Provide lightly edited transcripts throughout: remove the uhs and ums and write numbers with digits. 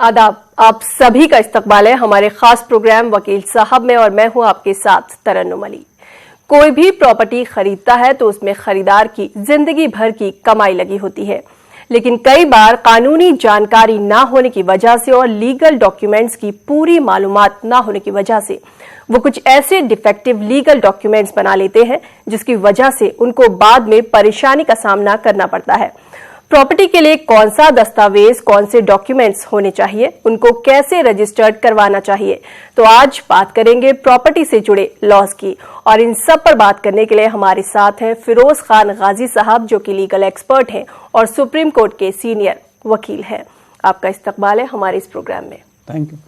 आदाब, आप सभी का इस्तकबाल है हमारे खास प्रोग्राम वकील साहब में और मैं हूं आपके साथ तरन्नुम अली। कोई भी प्रॉपर्टी खरीदता है तो उसमें खरीदार की जिंदगी भर की कमाई लगी होती है, लेकिन कई बार कानूनी जानकारी ना होने की वजह से और लीगल डॉक्यूमेंट्स की पूरी मालूमात ना होने की वजह से वो कुछ ऐसे डिफेक्टिव लीगल डॉक्यूमेंट्स बना लेते हैं जिसकी वजह से उनको बाद में परेशानी का सामना करना पड़ता है। प्रॉपर्टी के लिए कौन सा दस्तावेज, कौन से डॉक्यूमेंट्स होने चाहिए, उनको कैसे रजिस्टर्ड करवाना चाहिए, तो आज बात करेंगे प्रॉपर्टी से जुड़े लॉज की। और इन सब पर बात करने के लिए हमारे साथ हैं फिरोज खान गाजी साहब, जो कि लीगल एक्सपर्ट हैं और सुप्रीम कोर्ट के सीनियर वकील हैं। आपका इस्तकबाल है हमारे इस प्रोग्राम में। Thank you.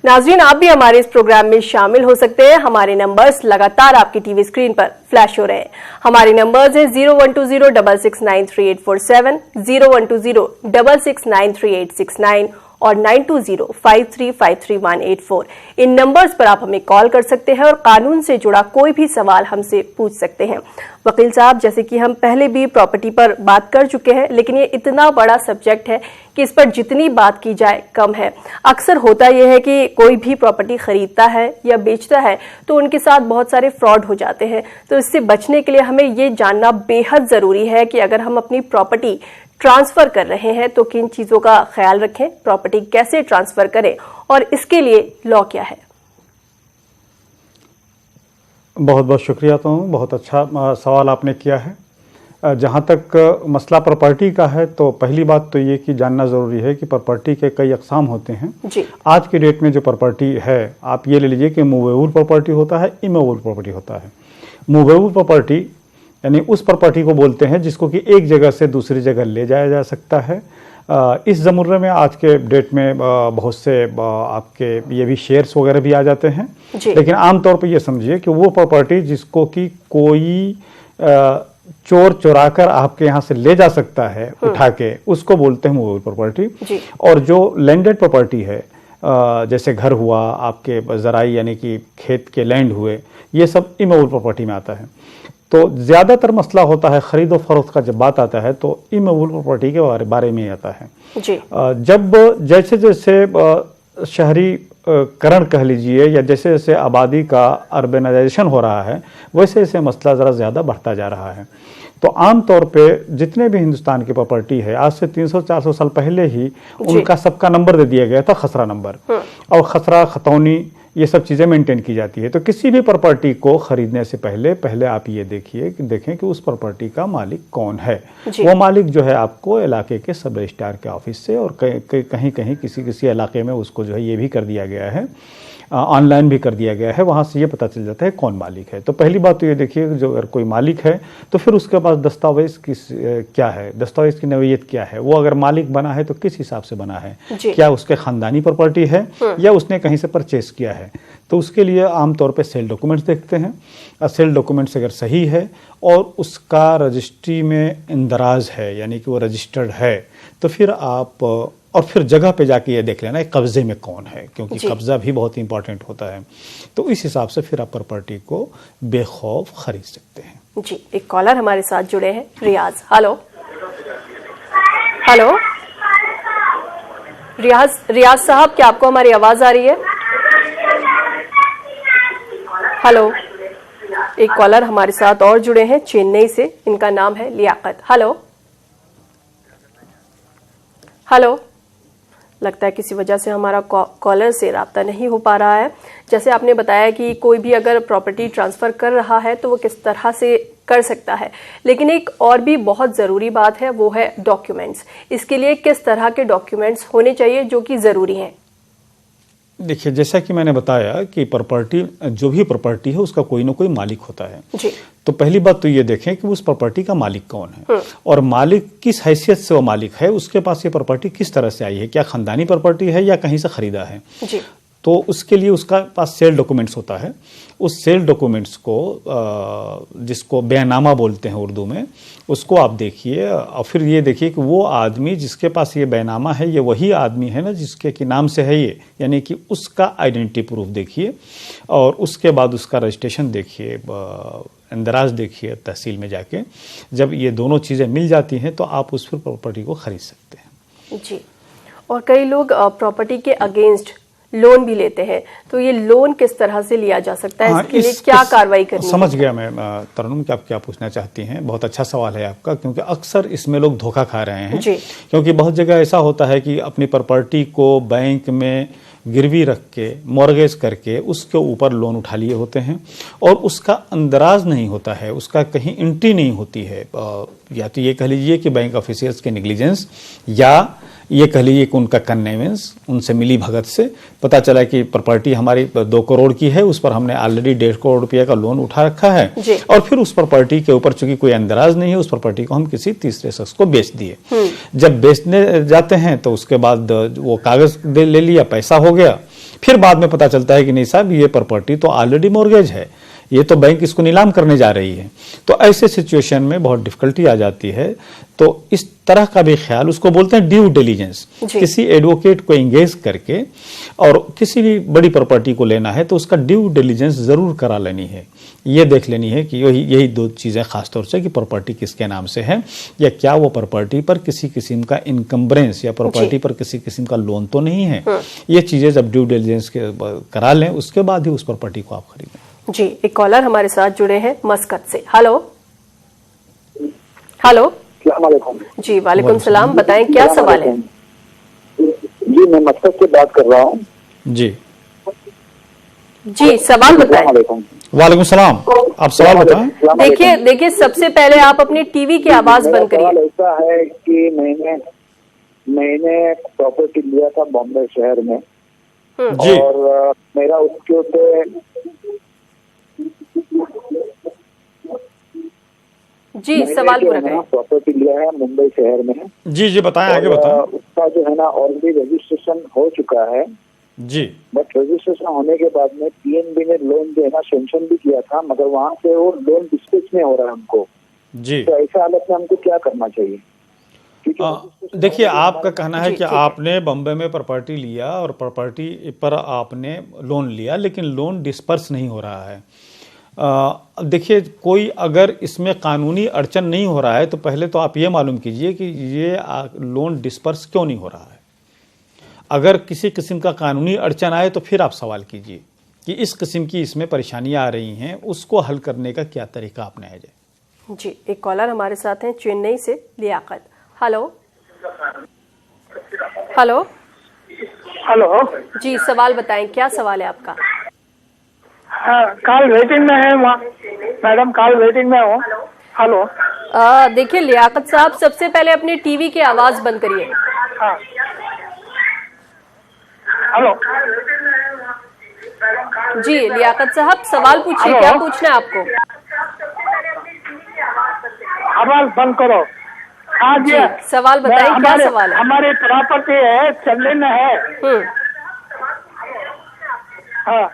नाजरीन, आप भी हमारे इस प्रोग्राम में शामिल हो सकते हैं। हमारे नंबर्स लगातार आपकी टीवी स्क्रीन पर फ्लैश हो रहे हैं। हमारे नंबर्स हैं 012066938470, 012066938869 और 9205353184। इन नंबर्स पर आप हमें कॉल कर सकते हैं और कानून से जुड़ा कोई भी सवाल हमसे पूछ सकते हैं। वकील साहब, जैसे कि हम पहले भी प्रॉपर्टी पर बात कर चुके हैं, लेकिन ये इतना बड़ा सब्जेक्ट है कि इस पर जितनी बात की जाए कम है। अक्सर होता यह है कि कोई भी प्रॉपर्टी खरीदता है या बेचता है तो उनके साथ बहुत सारे फ्रॉड हो जाते हैं। तो इससे बचने के लिए हमें ये जानना बेहद जरूरी है कि अगर हम अपनी प्रॉपर्टी ट्रांसफर कर रहे हैं तो किन चीजों का ख्याल रखें, प्रॉपर्टी कैसे ट्रांसफर करें और इसके लिए लॉ क्या है। बहुत बहुत शुक्रिया। तो बहुत अच्छा सवाल आपने किया है। जहाँ तक मसला प्रॉपर्टी का है तो पहली बात तो ये कि जानना ज़रूरी है कि प्रॉपर्टी के कई अक़साम होते हैं जी। आज की डेट में जो प्रॉपर्टी है, आप ये ले लीजिए कि मूवेबल प्रॉपर्टी होता है, इमूवेबल प्रॉपर्टी होता है। मूवेबल प्रॉपर्टी यानी उस प्रॉपर्टी को बोलते हैं जिसको कि एक जगह से दूसरी जगह ले जाया जा सकता है। इस ज़माने में आज के डेट में बहुत से आपके ये भी शेयर्स वगैरह भी आ जाते हैं, लेकिन आमतौर पर ये समझिए कि वो प्रॉपर्टी जिसको कि कोई चोर चुरा कर आपके यहाँ से ले जा सकता है उठा के, उसको बोलते हैं मूवेबल प्रॉपर्टी। और जो लैंडेड प्रॉपर्टी है, जैसे घर हुआ, आपके ज़राई यानी कि खेत के लैंड हुए, ये सब इमूवेबल प्रॉपर्टी में आता है। तो ज़्यादातर मसला होता है खरीदो फरोख्त का। जब बात आता है तो इमूवेबल प्रॉपर्टी के बारे में आता है जी। जब जैसे जैसे शहरीकरण कह लीजिए या जैसे जैसे आबादी का अर्बनाइजेशन हो रहा है, वैसे वैसे मसला ज़रा ज़्यादा बढ़ता जा रहा है। तो आम तौर पे जितने भी हिंदुस्तान की प्रॉपर्टी है, आज से 300-400 साल पहले ही उनका सबका नंबर दे दिया गया था, खसरा नंबर, और खसरा, खतौनी, ये सब चीज़ें मेंटेन की जाती है। तो किसी भी प्रॉपर्टी को खरीदने से पहले आप ये देखें कि उस प्रॉपर्टी का मालिक कौन है। वो मालिक जो है आपको इलाके के सब रजिस्ट्रार के ऑफिस से और कहीं कहीं किसी इलाके में उसको जो है ये भी कर दिया गया है, ऑनलाइन भी कर दिया गया है, वहाँ से ये पता चल जाता है कौन मालिक है। तो पहली बात तो ये देखिए, जो अगर कोई मालिक है तो फिर उसके पास दस्तावेज क्या है, दस्तावेज की नौइयत क्या है, वो अगर मालिक बना है तो किस हिसाब से बना है, क्या उसके ख़ानदानी प्रॉपर्टी है या उसने कहीं से परचेस किया है। तो उसके लिए आमतौर पर सेल डॉक्यूमेंट्स देखते हैं, और सेल डॉक्यूमेंट्स अगर सही है और उसका रजिस्ट्री में इंदराज है यानी कि वो रजिस्टर्ड है, तो फिर आप और फिर जगह पे जाके ये देख लेना कब्जे में कौन है, क्योंकि कब्जा भी बहुत इंपॉर्टेंट होता है। तो इस हिसाब से फिर आप प्रॉपर्टी को बेखौफ खरीद सकते हैं जी। एक कॉलर हमारे साथ जुड़े हैं, रियाज। हेलो हेलो, रियाज साहब, क्या आपको हमारी आवाज आ रही है? हेलो, एक कॉलर हमारे साथ और जुड़े हैं चेन्नई से, इनका नाम है लियाकत। हेलो हेलो, लगता है किसी वजह से हमारा कॉलर से राब्ता नहीं हो पा रहा है। जैसे आपने बताया कि कोई भी अगर प्रॉपर्टी ट्रांसफ़र कर रहा है तो वो किस तरह से कर सकता है, लेकिन एक और भी बहुत ज़रूरी बात है, वो है डॉक्यूमेंट्स। इसके लिए किस तरह के डॉक्यूमेंट्स होने चाहिए जो कि ज़रूरी हैं? देखिए, जैसा कि मैंने बताया कि प्रॉपर्टी, जो भी प्रॉपर्टी है उसका कोई ना कोई मालिक होता है जी। तो पहली बात तो ये देखें कि उस प्रॉपर्टी का मालिक कौन है और मालिक किस हैसियत से वो मालिक है, उसके पास ये प्रॉपर्टी किस तरह से आई है, क्या खानदानी प्रॉपर्टी है या कहीं से खरीदा है जी। तो उसके लिए उसका पास सेल डॉक्यूमेंट्स होता है। उस सेल डॉक्यूमेंट्स को, जिसको बयानामा बोलते हैं उर्दू में, उसको आप देखिए और फिर ये देखिए कि वो आदमी जिसके पास ये बयानामा है, ये वही आदमी है ना जिसके कि नाम से है ये, यानी कि उसका आइडेंटिटी प्रूफ देखिए और उसके बाद उसका रजिस्ट्रेशन देखिए, इंदराज देखिए तहसील में जाके। जब ये दोनों चीज़ें मिल जाती हैं तो आप उस पर प्रॉपर्टी को खरीद सकते हैं जी। और कई लोग प्रॉपर्टी के अगेंस्ट लोन भी लेते हैं, तो ये लोन किस तरह से लिया जा सकता है? इसके लिए क्या कार्रवाई करनी है? समझ गया मैं तरन्नुम कि आप क्या पूछना चाहती हैं। बहुत अच्छा सवाल है आपका, क्योंकि अक्सर इसमें लोग धोखा खा रहे हैं जी। क्योंकि बहुत जगह ऐसा होता है कि अपनी प्रॉपर्टी को बैंक में गिरवी रख के मॉर्गेज करके उसके ऊपर लोन उठा लिए होते हैं और उसका अंदराज नहीं होता है, उसका कहीं एंट्री नहीं होती है। या तो ये कह लीजिए कि बैंक ऑफिशियल्स के नेग्लिजेंस, या ये कह लीजिए कि उनका कन्वेंस, उनसे मिली भगत से पता चला कि प्रॉपर्टी हमारी 2 करोड़ की है, उस पर हमने ऑलरेडी 1.5 करोड़ रुपये का लोन उठा रखा है और फिर उस प्रॉपर्टी के ऊपर चूंकि कोई अंदराज नहीं है, उस प्रॉपर्टी को हम किसी तीसरे शख्स को बेच दिए। जब बेचने जाते हैं तो उसके बाद वो कागज ले लिया, पैसा हो गया, फिर बाद में पता चलता है कि नहीं साहब, ये प्रॉपर्टी तो ऑलरेडी मॉर्गेज है, ये तो बैंक इसको नीलाम करने जा रही है। तो ऐसे सिचुएशन में बहुत डिफिकल्टी आ जाती है। तो इस तरह का भी ख्याल, उसको बोलते हैं ड्यू डिलीजेंस। किसी एडवोकेट को एंगेज करके और किसी भी बड़ी प्रॉपर्टी को लेना है तो उसका ड्यू डिलीजेंस जरूर करा लेनी है। ये देख लेनी है कि यही 2 चीजें खासतौर से कि प्रॉपर्टी किसके नाम से है, या क्या वो प्रॉपर्टी पर किसी किस्म का इनकम्बरेंस या प्रॉपर्टी पर किसी किस्म का लोन तो नहीं है। ये चीजें जब ड्यू डिलीजेंस करा लें उसके बाद ही उस प्रॉपर्टी को आप खरीदें। जी, एक कॉलर हमारे साथ जुड़े हैं मस्कत से। हेलो हेलो जी, वालेकुम सलाम। बताएं क्या सवाल है? जी, मैं मस्कत से बात कर रहा हूँ। जी जी, सवाल बताएं। वालेकुम सलाम, आप सवाल बताएं। देखिए सबसे पहले आप अपनी टीवी की आवाज बंद करिए। ऐसा है कि मैंने प्रॉपर्टी लिया था बॉम्बे शहर में जी। और मेरा उसके ऊपर जी सवाल पूरा करें। प्रॉपर्टी लिया है मुंबई शहर में। जी बताएं, आगे बताएं। उसका जो है ना ऑलरेडी रजिस्ट्रेशन हो चुका है जी, बट रजिस्ट्रेशन होने के बाद में पीएनबी ने लोन जो है ना सेंक्शन भी किया था, मगर वहाँ से वो लोन डिस्पैच नहीं हो रहा है हमको जी। तो ऐसा हालत में हमको क्या करना चाहिए? देखिए, आपका कहना है कि आपने बम्बई में प्रॉपर्टी लिया और प्रॉपर्टी पर आपने लोन लिया, लेकिन लोन डिस्पर्स नहीं हो रहा है। देखिए, कोई अगर इसमें कानूनी अड़चन नहीं हो रहा है तो पहले तो आप ये मालूम कीजिए कि ये लोन डिस्पर्स क्यों नहीं हो रहा है। अगर किसी किस्म का कानूनी अड़चन आए तो फिर आप सवाल कीजिए कि इस किस्म की इसमें परेशानियां आ रही हैं, उसको हल करने का क्या तरीका अपनाया जाए। जी, एक कॉलर हमारे साथ हैं चेन्नई से, लियाकत। हेलो हेलो हेलो जी, सवाल बताएं, क्या सवाल है आपका? हाँ, कॉल वेटिंग में है मैडम, कॉल वेटिंग में हो। हेलो देखिए लियाकत साहब, सबसे पहले अपनी टीवी की आवाज बंद करिए। हाँ, हेलो जी लियाकत साहब, सवाल पूछिए, क्या पूछना है आपको? आवाज बंद करो। हाँ जी, सवाल बताइए, क्या सवाल है? हमारी प्रॉपर्टी है चलने में है। हाँ,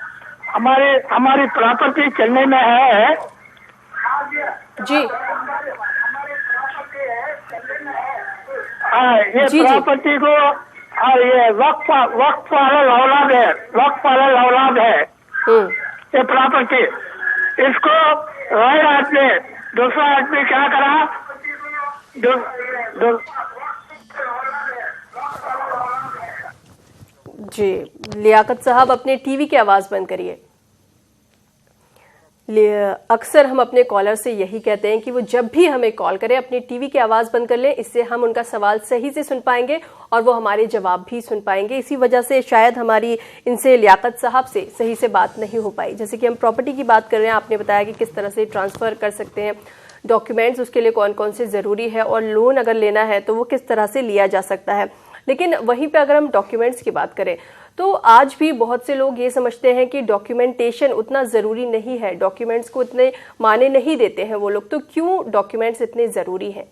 हमारी प्रॉपर्टी चलने में है जी। हाँ, ये प्रॉपर्टी को ये वक्फ वाला लौलाद है ये प्रॉपर्टी। इसको गैर आदमी, दूसरा आदमी क्या करा, जी लियाकत साहब, अपने टीवी की आवाज बंद करिए। अक्सर हम अपने कॉलर से यही कहते हैं कि वो जब भी हमें कॉल करें अपनी टीवी की आवाज बंद कर लें, इससे हम उनका सवाल सही से सुन पाएंगे और वो हमारे जवाब भी सुन पाएंगे। इसी वजह से शायद हमारी इनसे लियाकत साहब से सही से बात नहीं हो पाई। जैसे कि हम प्रॉपर्टी की बात कर रहे हैं, आपने बताया कि किस तरह से ट्रांसफर कर सकते हैं, डॉक्यूमेंट्स उसके लिए कौन कौन से जरूरी है, और लोन अगर लेना है तो वो किस तरह से लिया जा सकता है। लेकिन वहीं पे अगर हम डॉक्यूमेंट्स की बात करें तो आज भी बहुत से लोग ये समझते हैं कि डॉक्यूमेंटेशन उतना ज़रूरी नहीं है, डॉक्यूमेंट्स को इतने माने नहीं देते हैं वो लोग। तो क्यों डॉक्यूमेंट्स इतने ज़रूरी हैं?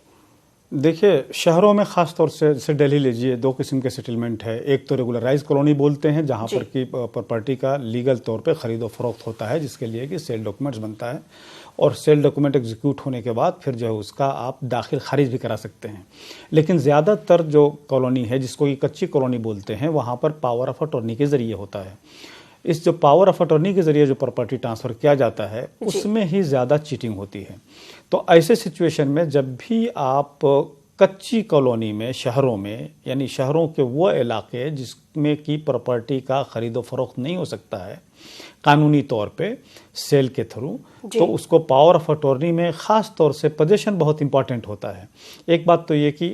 देखिए, शहरों में ख़ास तौर से जैसे दिल्ली लीजिए, 2 किस्म के सेटलमेंट है। एक तो रेगुलराइज कॉलोनी बोलते हैं, जहाँ पर की प्रॉपर्टी का लीगल तौर पे खरीदो फरोख्त होता है, जिसके लिए कि सेल डॉक्यूमेंट्स बनता है और सेल डॉक्यूमेंट एग्जीक्यूट होने के बाद फिर जो है उसका आप दाखिल खारिज भी करा सकते हैं। लेकिन ज़्यादातर जो कॉलोनी है, जिसको कि कच्ची कॉलोनी बोलते हैं, वहाँ पर पावर ऑफ अटॉर्नी के ज़रिए होता है। इस जो पावर ऑफ अटॉर्नी के ज़रिए जो प्रॉपर्टी ट्रांसफ़र किया जाता है, उसमें ही ज़्यादा चीटिंग होती है। तो ऐसे सिचुएशन में जब भी आप कच्ची कॉलोनी में, शहरों में, यानी शहरों के वो इलाके जिसमें की प्रॉपर्टी का खरीदो फरोख्त नहीं हो सकता है कानूनी तौर पे सेल के थ्रू, तो उसको पावर ऑफ अटॉर्नी में ख़ास तौर से पोजीशन बहुत इंपॉर्टेंट होता है। एक बात तो ये कि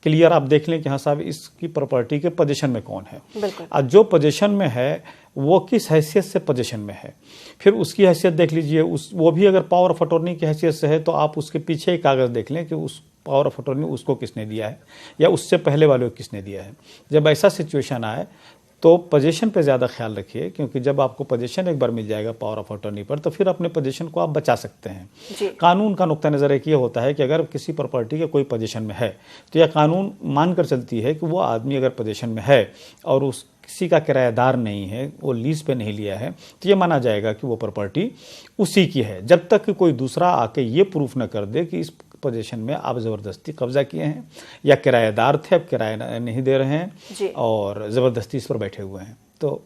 क्लियर आप देख लें कि हाँ साहब इसकी प्रॉपर्टी के पोजीशन में कौन है, और जो पोजीशन में है वो किस हैसियत से पोजीशन में है, फिर उसकी हैसियत देख लीजिए। वो भी अगर पावर ऑफ अटॉर्नी की हैसियत से है तो आप उसके पीछे ही कागज़ देख लें कि उस पावर ऑफ अटॉर्नी उसको किसने दिया है या उससे पहले वाले को किसने दिया है। जब ऐसा सिचुएशन आए तो पोजीशन पे ज़्यादा ख्याल रखिए, क्योंकि जब आपको पोजीशन एक बार मिल जाएगा पावर ऑफ अटॉर्नी पर तो फिर अपने पोजीशन को आप बचा सकते हैं। कानून का नुक्ता नज़र एक ये होता है कि अगर किसी प्रॉपर्टी के कोई पोजीशन में है तो यह कानून मानकर चलती है कि वो आदमी अगर पोजीशन में है और उस किसी का किराएदार नहीं है, वो लीज पे नहीं लिया है, तो ये माना जाएगा कि वो प्रॉपर्टी उसी की है, जब तक कि कोई दूसरा आके ये प्रूफ न कर दे कि इस पोजीशन में आप ज़बरदस्ती कब्जा किए हैं या किराएदार थे, अब किराया नहीं दे रहे हैं और ज़बरदस्ती इस पर बैठे हुए हैं। तो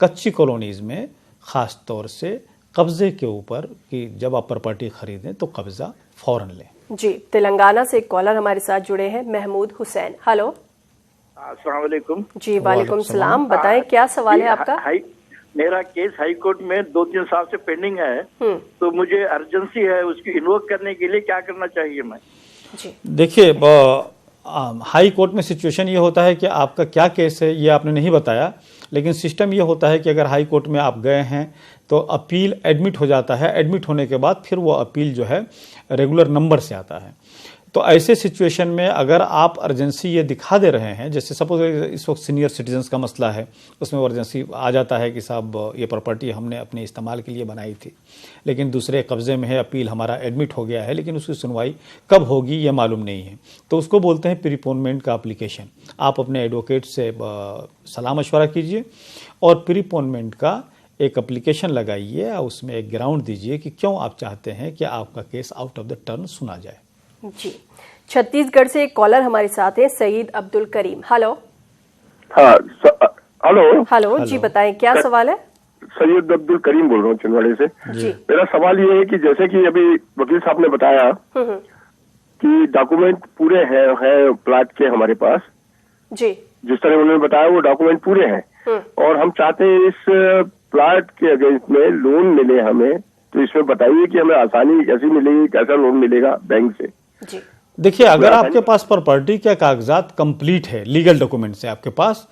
कच्ची कॉलोनीज़ में ख़ास तौर से कब्ज़े के ऊपर कि जब आप प्रॉपर्टी ख़रीदें तो कब्ज़ा फ़ौरन लें। जी, तेलंगाना से एक कॉलर हमारे साथ जुड़े हैं, महमूद हुसैन। हेलो। अस्सलाम वालेकुम। जी वालेकुम सलाम, बताएं क्या सवाल है आपका? मेरा केस हाई कोर्ट में 2-3 साल से पेंडिंग है, तो मुझे अर्जेंसी है, उसकी इन्वोक करने के लिए क्या करना चाहिए मैं? जी देखिए, हाई कोर्ट में सिचुएशन ये होता है कि आपका क्या केस है ये आपने नहीं बताया, लेकिन सिस्टम ये होता है कि अगर हाई कोर्ट में आप गए हैं तो अपील एडमिट हो जाता है, एडमिट होने के बाद फिर वो अपील जो है रेगुलर नंबर से आता है। तो ऐसे सिचुएशन में अगर आप अर्जेंसी ये दिखा दे रहे हैं, जैसे सपोज इस वक्त सीनियर सिटीजन्स का मसला है, उसमें अर्जेंसी आ जाता है कि साहब ये प्रॉपर्टी हमने अपने इस्तेमाल के लिए बनाई थी लेकिन दूसरे कब्ज़े में है, अपील हमारा एडमिट हो गया है लेकिन उसकी सुनवाई कब होगी ये मालूम नहीं है, तो उसको बोलते हैं प्रीपोनमेंट का एप्लीकेशन। आप अपने एडवोकेट से सलाह मशवरा कीजिए और प्रीपोनमेंट का एक एप्लीकेशन लगाइए, उसमें एक ग्राउंड दीजिए कि क्यों आप चाहते हैं कि आपका case out of the turn सुना जाए। जी, छत्तीसगढ़ से एक कॉलर हमारे साथ है, सईद अब्दुल करीम। हेलो। हाँ, हेलो। हेलो जी, बताएं क्या सवाल है? सैयद अब्दुल करीम बोल रहा हूँ चिंदवाड़े से। जी। मेरा सवाल ये है कि जैसे कि अभी वकील साहब ने बताया कि डॉक्यूमेंट पूरे हैं प्लाट के हमारे पास, जी, जिस तरह उन्होंने बताया वो डॉक्यूमेंट पूरे हैं और हम चाहते हैं इस प्लाट के अगेंस्ट में लोन मिले हमें, तो इसमें बताइए कि हमें आसानी कैसी मिलेगी, कैसा लोन मिलेगा बैंक से? जी, देखिए, अगर आपके पास प्रॉपर्टी के कागजात कंप्लीट है, लीगल डॉक्यूमेंट से आपके पास,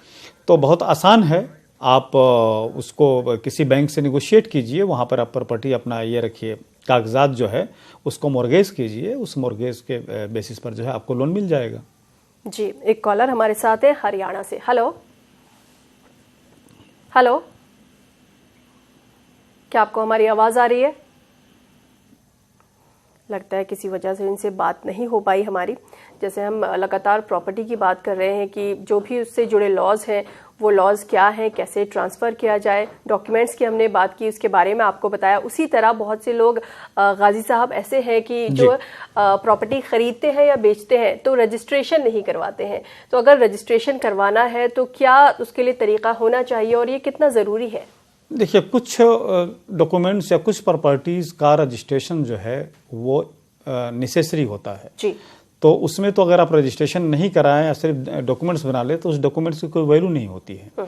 तो बहुत आसान है। आप उसको किसी बैंक से निगोशिएट कीजिए, वहाँ पर आप प्रॉपर्टी अपना ये रखिए, कागजात जो है उसको मोर्गेज कीजिए, उस मोर्गेज के बेसिस पर जो है आपको लोन मिल जाएगा। जी, एक कॉलर हमारे साथ है हरियाणा से। हेलो। हेलो, क्या आपको हमारी आवाज़ आ रही है? लगता है किसी वजह से इनसे बात नहीं हो पाई हमारी। जैसे हम लगातार प्रॉपर्टी की बात कर रहे हैं कि जो भी उससे जुड़े लॉज हैं वो लॉज क्या हैं, कैसे ट्रांसफ़र किया जाए, डॉक्यूमेंट्स की हमने बात की, उसके बारे में आपको बताया। उसी तरह बहुत से लोग गाजी साहब ऐसे हैं कि जो प्रॉपर्टी ख़रीदते हैं या बेचते हैं तो रजिस्ट्रेशन नहीं करवाते हैं। तो अगर रजिस्ट्रेशन करवाना है तो क्या उसके लिए तरीका होना चाहिए और ये कितना ज़रूरी है? देखिए, कुछ डॉक्यूमेंट्स या कुछ प्रॉपर्टीज़ का रजिस्ट्रेशन जो है वो नेसेसरी होता है जी। तो उसमें तो अगर आप रजिस्ट्रेशन नहीं कराएं या सिर्फ डॉक्यूमेंट्स बना ले तो उस डॉक्यूमेंट्स की कोई वैल्यू नहीं होती है।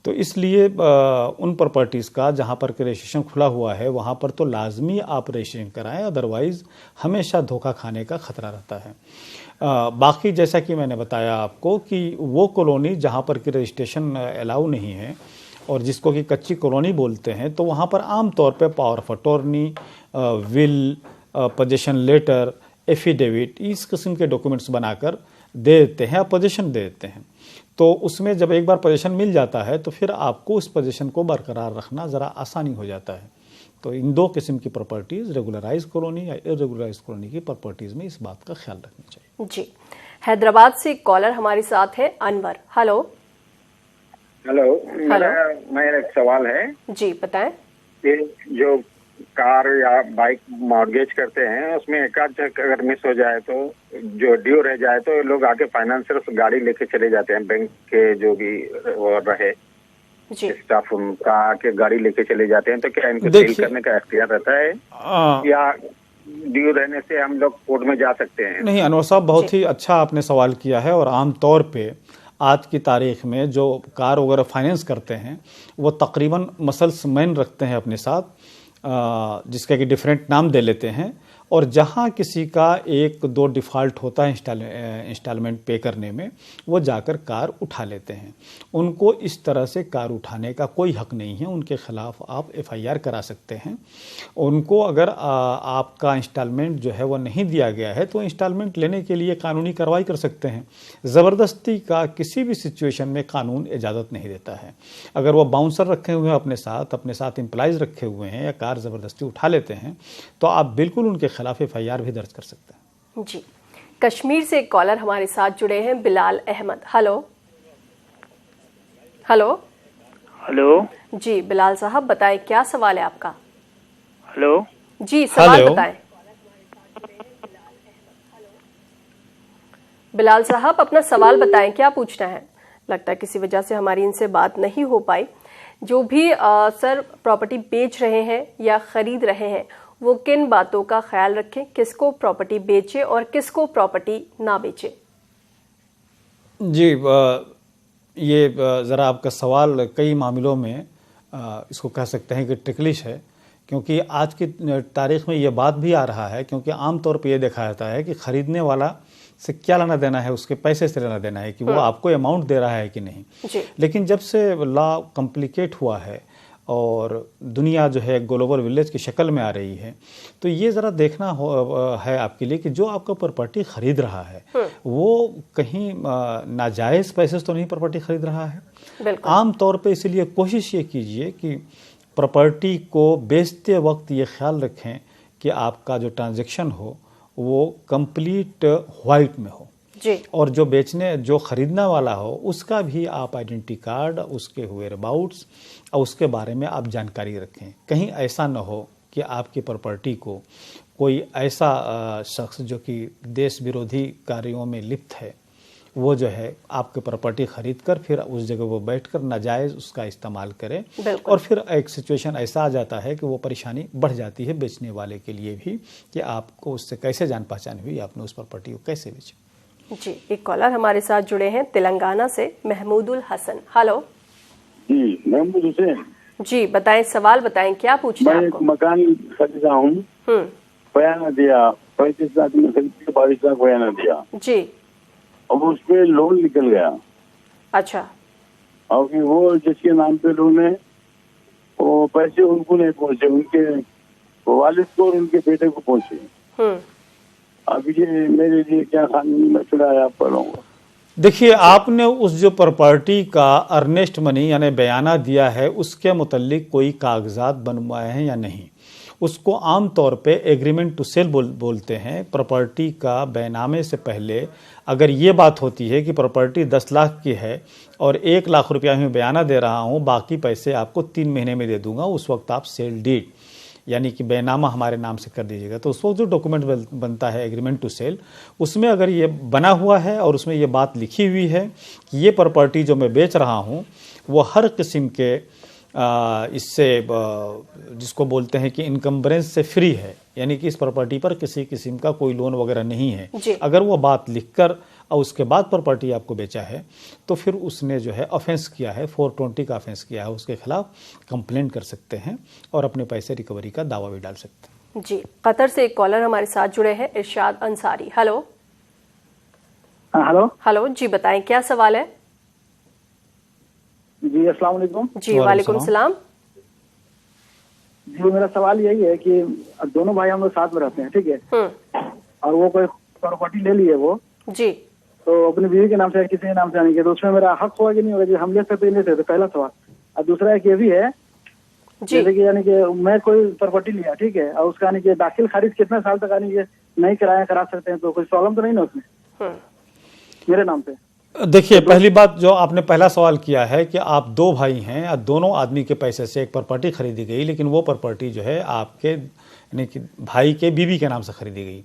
तो इसलिए उन प्रॉपर्टीज़ का जहाँ पर रजिस्ट्रेशन खुला हुआ है वहाँ पर तो लाजमी आप रजिस्ट्रेशन कराएं, अदरवाइज़ हमेशा धोखा खाने का खतरा रहता है। बाकी जैसा कि मैंने बताया आपको कि वो कॉलोनी जहाँ पर कि रजिस्ट्रेशन अलाउ नहीं है और जिसको कि कच्ची कॉलोनी बोलते हैं, तो वहाँ पर आम तौर पे power of attorney, will, position letter, affidavit, इस किस्म के डॉक्यूमेंट्स बनाकर दे देते हैं, पोजीशन दे देते हैं। तो उसमें जब एक बार पोजीशन मिल जाता है तो फिर आपको उस पोजीशन को बरकरार रखना ज़रा आसानी हो जाता है। तो इन दो किस्म की प्रॉपर्टीज़, रेगुलराइज कॉलोनी या इरेगुलराइज कॉलोनी की प्रॉपर्टीज़ में इस बात का ख्याल रखना चाहिए। जी, हैदराबाद से एक कॉलर हमारे साथ है, अनवर। हेलो। हेलो, मेरा एक सवाल है। जी, बताएं। जो कार या बाइक मॉर्गेज करते हैं उसमें एक आध अगर मिस हो जाए तो जो ड्यू रह जाए तो लोग आके फाइनेंसर गाड़ी लेके चले जाते हैं, बैंक के जो भी वो रहे स्टाफ उनका आके गाड़ी लेके चले जाते हैं। तो क्या इनको सेल करने का इख्तियार रहता है या ड्यू रहने से हम लोग कोर्ट में जा सकते हैं? नहीं अनवर साहब, बहुत ही अच्छा आपने सवाल किया है। और आमतौर पे आज की तारीख में जो कार वगैरह फाइनेंस करते हैं वो तकरीबन मसल्समैन रखते हैं अपने साथ, जिसका कि डिफरेंट नाम दे लेते हैं। और जहां किसी का 1-2 डिफ़ॉल्ट होता है इंस्टॉलमेंट पे करने में, वो जाकर कार उठा लेते हैं। उनको इस तरह से कार उठाने का कोई हक नहीं है। उनके खिलाफ आप FIR करा सकते हैं। उनको अगर आपका इंस्टॉलमेंट जो है वो नहीं दिया गया है तो इंस्टॉलमेंट लेने के लिए कानूनी कार्रवाई कर सकते हैं। ज़बरदस्ती का किसी भी सिचुएशन में कानून इजाज़त नहीं देता है। अगर वो बाउंसर रखे हुए हैं अपने साथ एम्प्लॉइज़ रखे हुए हैं या कार ज़बरदस्ती उठा लेते हैं तो आप बिल्कुल उनके खिलाफ FIR भी दर्ज कर सकते हैं। जी, कश्मीर से एक कॉलर हमारे साथ जुड़े हैं, Bilal Ahmed. Hello hello hello ji, Bilal साहब बताएं क्या सवाल है आपका? हेलो जी, सवाल हेलो। बताएं। बिलाल साहब अपना सवाल बताएं, क्या पूछना है? लगता है किसी वजह से हमारी इनसे बात नहीं हो पाई। जो भी सर प्रॉपर्टी बेच रहे हैं या खरीद रहे हैं वो किन बातों का ख्याल रखें, किसको प्रॉपर्टी बेचे और किसको प्रॉपर्टी ना बेचे? जी, ये ज़रा आपका सवाल कई मामलों में इसको कह सकते हैं कि ट्रिकलिश है, क्योंकि आज की तारीख में ये बात भी आ रहा है, क्योंकि आम तौर पे ये देखा जाता है कि ख़रीदने वाला से क्या लेना देना है, उसके पैसे से लेना देना है कि वो आपको अमाउंट दे रहा है कि नहीं। लेकिन जब से लॉ कॉम्प्लिकेट हुआ है और दुनिया जो है ग्लोबल विलेज की शक्ल में आ रही है, तो ये ज़रा देखना है आपके लिए कि जो आपका प्रॉपर्टी ख़रीद रहा है वो कहीं नाजायज़ पैसे तो नहीं प्रॉपर्टी ख़रीद रहा है। आम तौर पे इसलिए कोशिश ये कीजिए कि प्रॉपर्टी को बेचते वक्त ये ख्याल रखें कि आपका जो ट्रांजैक्शन हो वो कंप्लीट वाइट में हो जी। और जो खरीदने वाला हो उसका भी आप आइडेंटिटी कार्ड, उसके हुए अबाउट्स और उसके बारे में आप जानकारी रखें। कहीं ऐसा न हो कि आपकी प्रॉपर्टी को कोई ऐसा शख्स जो कि देश विरोधी कार्यों में लिप्त है वो जो है आपकी प्रॉपर्टी खरीद कर फिर उस जगह वो बैठकर नाजायज़ उसका इस्तेमाल करे, और फिर एक सिचुएशन ऐसा आ जाता है कि वो परेशानी बढ़ जाती है बेचने वाले के लिए भी कि आपको उससे कैसे जान पहचान हुई, आपने उस प्रॉपर्टी को कैसे बेची। जी, एक कॉलर हमारे साथ जुड़े हैं तेलंगाना से, महमूदुल हसन। हेलो जी, महमूद हुसैन जी, बताएं सवाल बताएं, क्या पूछना है मैं आपको? एक मकान खरीदा हूँ, बयाना दिया 35 लाख में खरीद के 22 लाख बयाना दिया जी। अब उसमें लोन निकल गया। अच्छा। और कि वो जिसके नाम पे लोन है वो पैसे उनको नहीं पहुंचे, उनके वालिद को और उनके बेटे को पहुंचे। अब ये मेरे लिए क्या कानूनी मसला है, आप पढ़ूंगा। देखिए, आपने उस जो प्रॉपर्टी का अर्नेस्ट मनी यानी बयाना दिया है उसके मुतल्लिक कोई कागजात बनवाए हैं या नहीं, उसको आम तौर पे एग्रीमेंट टू सेल बोलते हैं। प्रॉपर्टी का बैनामे से पहले अगर ये बात होती है कि प्रॉपर्टी 10 लाख की है और 1 लाख रुपया मैं बयाना दे रहा हूँ, बाकी पैसे आपको 3 महीने में दे दूंगा, उस वक्त आप सेल डीड यानी कि बैनामा हमारे नाम से कर दीजिएगा। तो उस वक्त जो डॉक्यूमेंट बनता है एग्रीमेंट टू सेल, उसमें अगर ये बना हुआ है और उसमें ये बात लिखी हुई है कि ये प्रॉपर्टी जो मैं बेच रहा हूँ वो हर किस्म के इससे जिसको बोलते हैं कि इनकम्बरेंस से फ्री है, यानी कि इस प्रॉपर्टी पर किसी किस्म का कोई लोन वगैरह नहीं है। अगर वो बात लिखकर और उसके बाद प्रॉपर्टी आपको बेचा है तो फिर उसने जो है ऑफेंस किया है, 420 का ऑफेंस किया है, उसके खिलाफ कंप्लेंट कर सकते हैं और अपने पैसे रिकवरी का दावा भी डाल सकते हैं। जी, कतर से एक कॉलर हमारे साथ जुड़े हैं, इरशाद अंसारी। हेलो हेलो हेलो जी, बताएं क्या सवाल है? जी, अस्सलाम वालेकुम। जी, वालेकुम सलाम। जी, मेरा सवाल यही है कि दोनों भाई हम लोग साथ में रहते हैं, ठीक है, और वो कोई प्रॉपर्टी ले लिए वो जी, तो अपनी बीवी के नाम से किसी के नाम से आने के, तो उसमें मेरा हक होगा कि नहीं होगा? जो हम ले सकते ले सकते, पहला सवाल। और दूसरा एक ये भी है जैसे कि यानी कि मैं कोई प्रॉपर्टी लिया, ठीक है, और उसका यानी कि दाखिल खारिज कितने साल तक यानी कि नहीं करा सकते हैं, तो कोई प्रॉब्लम तो नहीं ना उसमें मेरे नाम पे? देखिए, पहली बात जो आपने पहला सवाल किया है कि आप 2 भाई हैं और दोनों आदमी के पैसे से एक प्रॉपर्टी खरीदी गई, लेकिन वो प्रॉपर्टी जो है आपके यानी कि भाई के बीवी के नाम से खरीदी गई।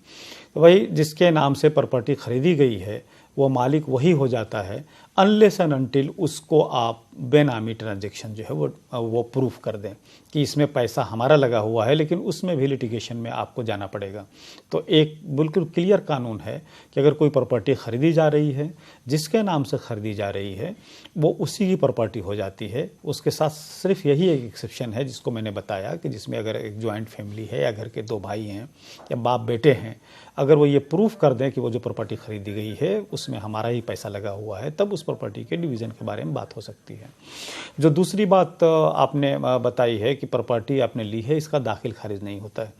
तो भाई जिसके नाम से प्रॉपर्टी खरीदी गई है वो मालिक वही हो जाता है अनलेस एंड अनटिल उसको आप बेनामी ट्रांजैक्शन जो है वो प्रूफ कर दें कि इसमें पैसा हमारा लगा हुआ है, लेकिन उसमें भी लिटिगेशन में आपको जाना पड़ेगा। तो एक बिल्कुल क्लियर कानून है कि अगर कोई प्रॉपर्टी खरीदी जा रही है, जिसके नाम से खरीदी जा रही है वो उसी की प्रॉपर्टी हो जाती है। उसके साथ सिर्फ यही एक एक्सेप्शन है जिसको मैंने बताया कि जिसमें अगर एक जॉइंट फैमिली है या घर के 2 भाई हैं या बाप बेटे हैं, अगर वो ये प्रूफ कर दें कि वो जो प्रॉपर्टी खरीदी गई है उसमें हमारा ही पैसा लगा हुआ है, तब उस प्रॉपर्टी के डिवीज़न के बारे में बात हो सकती है। जो दूसरी बात आपने बताई है कि प्रॉपर्टी आपने ली है, इसका दाखिल खारिज नहीं होता है,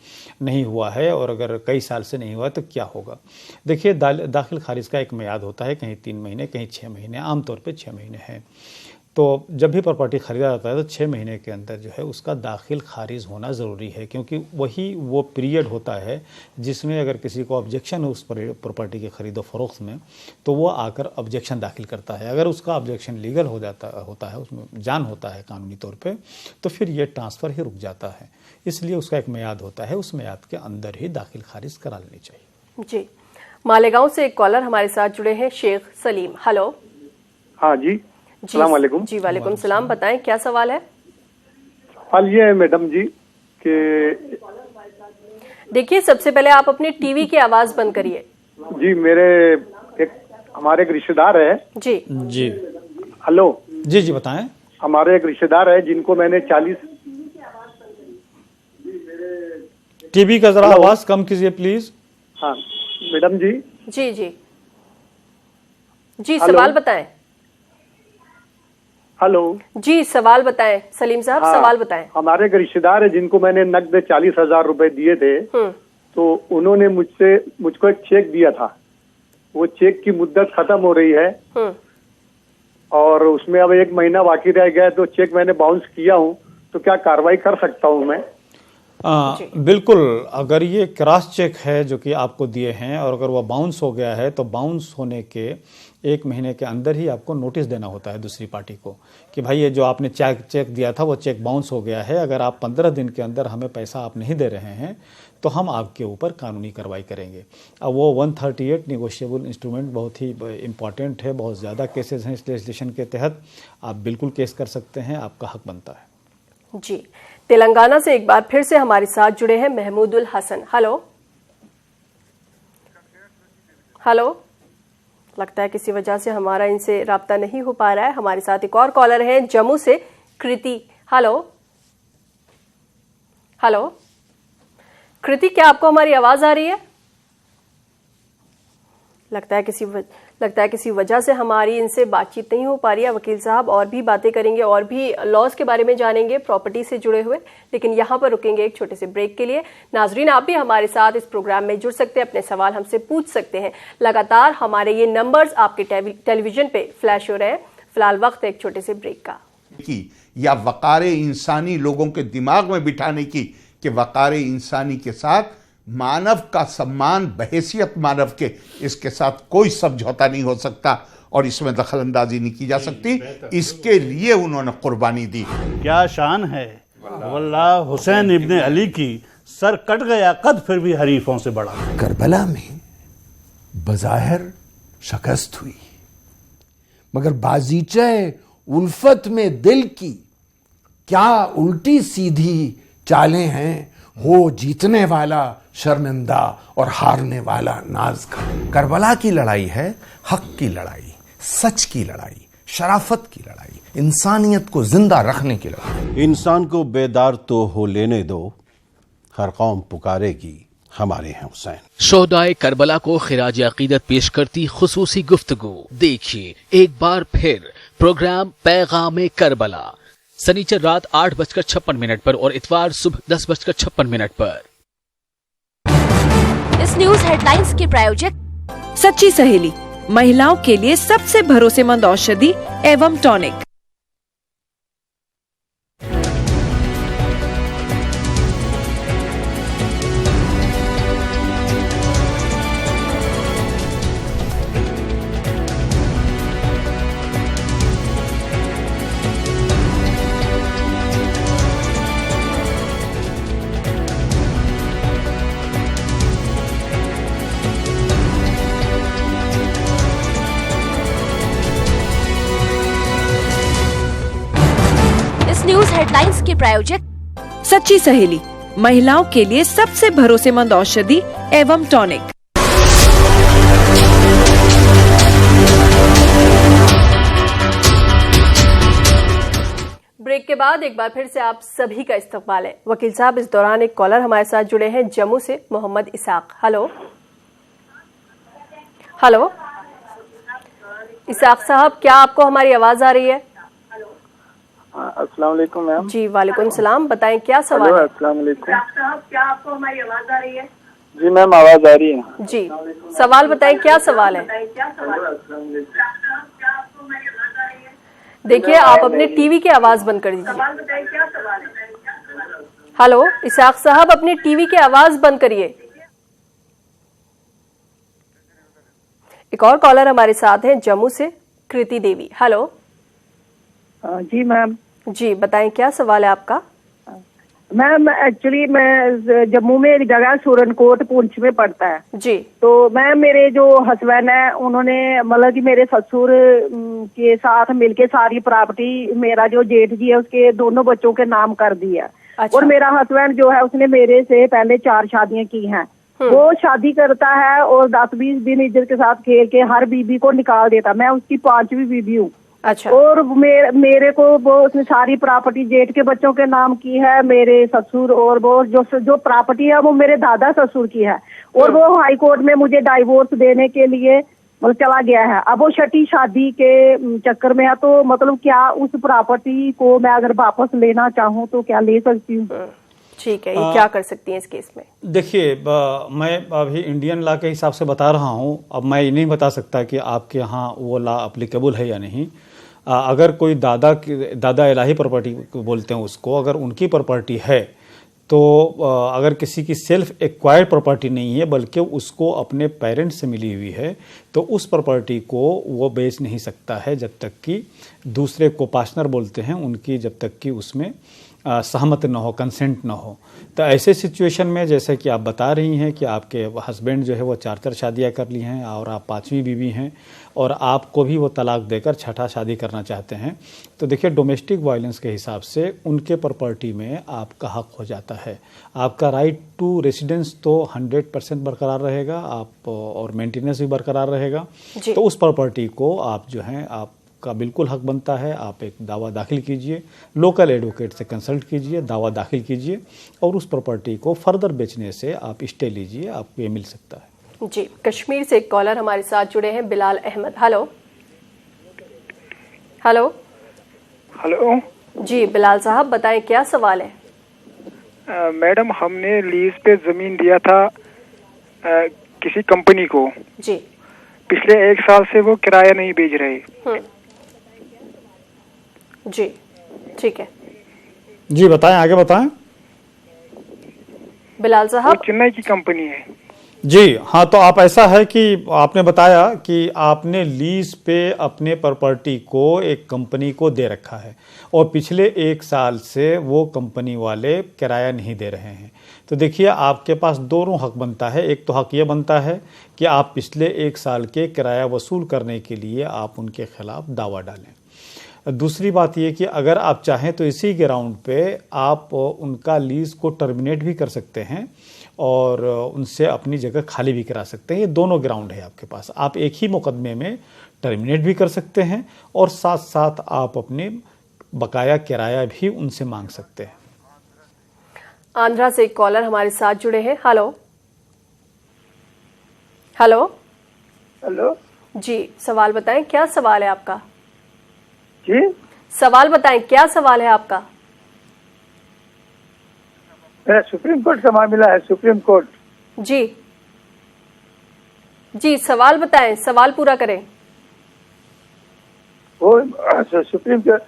नहीं हुआ है, और अगर कई साल से नहीं हुआ तो क्या होगा। देखिए, दाखिल खारिज का एक मियाद होता है, कहीं 3 महीने, कहीं 6 महीने, आमतौर पर 6 महीने है। तो जब भी प्रॉपर्टी खरीदा जाता है तो 6 महीने के अंदर जो है उसका दाखिल खारिज होना ज़रूरी है, क्योंकि वही वो पीरियड होता है जिसमें अगर किसी को ऑब्जेक्शन है उस प्रॉपर्टी के खरीदो फरोख्त में, तो वो आकर ऑब्जेक्शन दाखिल करता है। अगर उसका ऑब्जेक्शन लीगल होता है, उसमें जान होता है कानूनी तौर पे, तो फिर ये ट्रांसफ़र ही रुक जाता है। इसलिए उसका एक मियाद होता है, उस मियाद के अंदर ही दाखिल खारिज करा लेनी चाहिए। जी, मालेगांव से एक कॉलर हमारे साथ जुड़े हैं, शेख सलीम। हेलो। हाँ जी, अस्सलाम वालेकुम। जी वालेकुम सलाम, बताएं क्या सवाल है। सवाल ये है मैडम जी कि देखिए, सबसे पहले आप अपने टीवी की आवाज बंद करिए। जी, हमारे एक रिश्तेदार है। जी जी, हेलो। जी जी, बताएं। हमारे एक रिश्तेदार है जिनको मैंने 40। टीवी का जरा आवाज कम कीजिए प्लीज। हाँ मैडम जी। जी जी जी, सवाल बताएं। हेलो जी, सवाल बताएं सलीम साहब। हाँ, सवाल बताएं। हमारे एक रिश्तेदार है जिनको मैंने नकद 40,000 रुपए दिए थे, तो उन्होंने मुझको एक चेक दिया था। वो चेक की मुद्दत खत्म हो रही है और उसमें अब 1 महीना बाकी रह गया है, तो चेक मैंने बाउंस किया हूँ, तो क्या कार्रवाई कर सकता हूँ मैं? बिल्कुल, अगर ये क्रॉस चेक है जो कि आपको दिए हैं और अगर वो बाउंस हो गया है तो बाउंस होने के 1 महीने के अंदर ही आपको नोटिस देना होता है दूसरी पार्टी को कि भाई ये जो आपने चेक दिया था वो चेक बाउंस हो गया है, अगर आप 15 दिन के अंदर हमें पैसा आप नहीं दे रहे हैं तो हम आपके ऊपर कानूनी कार्रवाई करेंगे। अब वो 138 निगोशिएबल इंस्ट्रूमेंट बहुत ही इम्पॉर्टेंट है, बहुत ज़्यादा केसेस हैं इस लेजिस्लेशन के तहत, आप बिल्कुल केस कर सकते हैं, आपका हक बनता है। जी, तेलंगाना से एक बार फिर से हमारे साथ जुड़े हैं महमूदुल हसन। हेलो हेलो, लगता है किसी वजह से हमारा इनसे राब्ता नहीं हो पा रहा है। हमारे साथ एक और कॉलर हैं जम्मू से, कृति। हेलो हेलो कृति, क्या आपको हमारी आवाज आ रही है? लगता है किसी वजह से हमारी इनसे बातचीत नहीं हो पा रही है। वकील साहब और भी बातें करेंगे और भी लॉज के बारे में जानेंगे प्रॉपर्टी से जुड़े हुए, लेकिन यहाँ पर रुकेंगे एक छोटे से ब्रेक के लिए। नाजरीन, आप भी हमारे साथ इस प्रोग्राम में जुड़ सकते हैं, अपने सवाल हमसे पूछ सकते हैं। लगातार हमारे ये नंबर्स आपके टेलीविजन पे फ्लैश हो रहे हैं। फिलहाल वक्त है एक छोटे से ब्रेक का। या वकारे इंसानी लोगों के दिमाग में बिठाने की कि वकारे इंसानी के साथ मानव का सम्मान बहैसियत मानव के, इसके साथ कोई समझौता नहीं हो सकता और इसमें दखलंदाजी नहीं की जा सकती। इसके लिए उन्होंने कुर्बानी दी। क्या शान है वल्लाह हुसैन इब्ने अली की, सर कट गया कद फिर भी हरीफों से बड़ा। करबला में बज़ाहिर शिकस्त हुई, मगर बाजीचे उल्फत में दिल की क्या उल्टी सीधी चालें हैं। हो जीतने वाला शर्मिंदा और हारने वाला नाज का। करबला की लड़ाई है हक की लड़ाई, सच की लड़ाई, शराफत की लड़ाई, इंसानियत को जिंदा रखने की लड़ाई। इंसान को बेदार तो हो लेने दो, हर कौम पुकारेगी हमारे हैं हुसैन। शोहदाए करबला को खिराज अकीदत पेश करती खुसूसी गुफ्तगू। देखिए एक बार फिर प्रोग्राम पैगाम करबला, शनिचर रात 8:56 पर और इतवार सुबह 10:56 पर। इस न्यूज हेडलाइंस के प्रायोजक सच्ची सहेली, महिलाओं के लिए सबसे भरोसेमंद औषधि एवं टॉनिक। हेडलाइंस के प्रायोजक सच्ची सहेली, महिलाओं के लिए सबसे भरोसेमंद औषधि एवं टॉनिक। ब्रेक के बाद एक बार फिर से आप सभी का इस्तकबाल है। वकील साहब, इस दौरान एक कॉलर हमारे साथ जुड़े हैं जम्मू से, मोहम्मद इसाक। हेलो हेलो इसाक साहब, क्या आपको हमारी आवाज आ रही है? अस्सलाम वालेकुम मैम। जी वालेकुम सलाम, बताएं क्या सवाल है? अस्सलाम वालेकुम। साहब, क्या आपको हमारी आवाज आ रही है? जी मैम, आवाज आ रही है। जी, सवाल बताएं, क्या सवाल है? देखिए, आप अपने टीवी की आवाज बंद कर दीजिए। हेलो इसाक साहब, अपनी टीवी की आवाज बंद करिए। एक और कॉलर हमारे साथ हैं जम्मू से, कृति देवी। हेलो जी मैम। जी बताएं, क्या सवाल है आपका? मैम एक्चुअली मैं जम्मू में एक जगह सूरनकोट पुंछ में पड़ता है जी। तो मैम मेरे जो हस्बैंड है उन्होंने मतलब कि मेरे ससुर के साथ मिलके सारी प्रॉपर्टी मेरा जो जेठ जी है उसके दोनों बच्चों के नाम कर दी है। अच्छा। और मेरा हस्बैंड जो है उसने मेरे से पहले 4 शादियां की हैं। वो शादी करता है और 10-20 दिन इज्जत के साथ खेल के हर बीबी को निकाल देता। मैं उसकी 5वीं बीबी हूँ। अच्छा। और मेरे को वो उसने सारी प्रॉपर्टी जेठ के बच्चों के नाम की है, मेरे ससुर, और वो जो प्रॉपर्टी है वो मेरे दादा ससुर की है। और वो हाई कोर्ट में मुझे डाइवोर्स देने के लिए मतलब चला गया है। अब वो छठी शादी के चक्कर में है, तो मतलब क्या उस प्रॉपर्टी को मैं अगर वापस लेना चाहूँ तो क्या ले सकती हूँ? ठीक है, ये क्या कर सकती हैं इस केस में? देखिए, मैं अभी इंडियन लॉ के हिसाब से बता रहा हूँ। अब मैं ये नहीं बता सकता कि आपके यहाँ वो लॉ अप्लीकेबल है या नहीं। अगर कोई दादा इलाही प्रॉपर्टी बोलते हैं उसको, अगर उनकी प्रॉपर्टी है तो अगर किसी की सेल्फ एक्वायर्ड प्रॉपर्टी नहीं है बल्कि उसको अपने पेरेंट्स से मिली हुई है, तो उस प्रॉपर्टी को वो बेच नहीं सकता है जब तक कि दूसरे को पार्टनर बोलते हैं उनकी, जब तक कि उसमें सहमत न हो, कंसेंट न हो। तो ऐसे सिचुएशन में जैसे कि आप बता रही हैं कि आपके हस्बैंड जो है वो 4 शादियां कर ली हैं और आप 5वीं बीवी हैं और आपको भी वो तलाक देकर छठा शादी करना चाहते हैं, तो देखिए डोमेस्टिक वायलेंस के हिसाब से उनके प्रॉपर्टी में आपका हक हो जाता है। आपका राइट टू रेसिडेंस तो 100% बरकरार रहेगा, आप और मेंटेनेंस भी बरकरार रहेगा। तो उस प्रॉपर्टी को आप जो है आपका बिल्कुल हक बनता है। आप एक दावा दाखिल कीजिए, लोकल एडवोकेट से कंसल्ट कीजिए, दावा दाखिल कीजिए और उस प्रॉपर्टी को फर्दर बेचने से आप स्टे लीजिए, आपको ये मिल सकता है। जी, कश्मीर से एक कॉलर हमारे साथ जुड़े हैं, Bilal Ahmed. Hello hello hello ji Bilal साहब, बताएं क्या सवाल है? मैडम, हमने लीज पे जमीन दिया था किसी कंपनी को जी। पिछले 1 साल से वो किराया नहीं भेज रहे। जी ठीक है जी, बताएं, आगे बताएं। बिलाल साहब, चेन्नई की कंपनी है। जी हाँ, तो आप ऐसा है कि आपने बताया कि आपने लीज पे अपने प्रॉपर्टी को एक कंपनी को दे रखा है और पिछले 1 साल से वो कंपनी वाले किराया नहीं दे रहे हैं। तो देखिए, आपके पास दोनों हक बनता है। एक तो हक ये बनता है कि आप पिछले 1 साल के किराया वसूल करने के लिए आप उनके खिलाफ दावा डालें। दूसरी बात ये कि अगर आप चाहें तो इसी ग्राउंड पे आप उनका लीज को टर्मिनेट भी कर सकते हैं और उनसे अपनी जगह खाली भी करा सकते हैं। ये दोनों ग्राउंड है आपके पास। आप एक ही मुकदमे में टर्मिनेट भी कर सकते हैं और साथ साथ आप अपने बकाया किराया भी उनसे मांग सकते हैं। आंध्रा से एक कॉलर हमारे साथ जुड़े हैं। हेलो हेलो हेलो जी, सवाल बताएं, क्या सवाल है आपका? जी, सवाल बताएं, क्या सवाल है आपका? सुप्रीम कोर्ट का मामला है। Supreme court. जी जी, सवाल बताएं, सवाल पूरा करें। वो सुप्रीम कोर्ट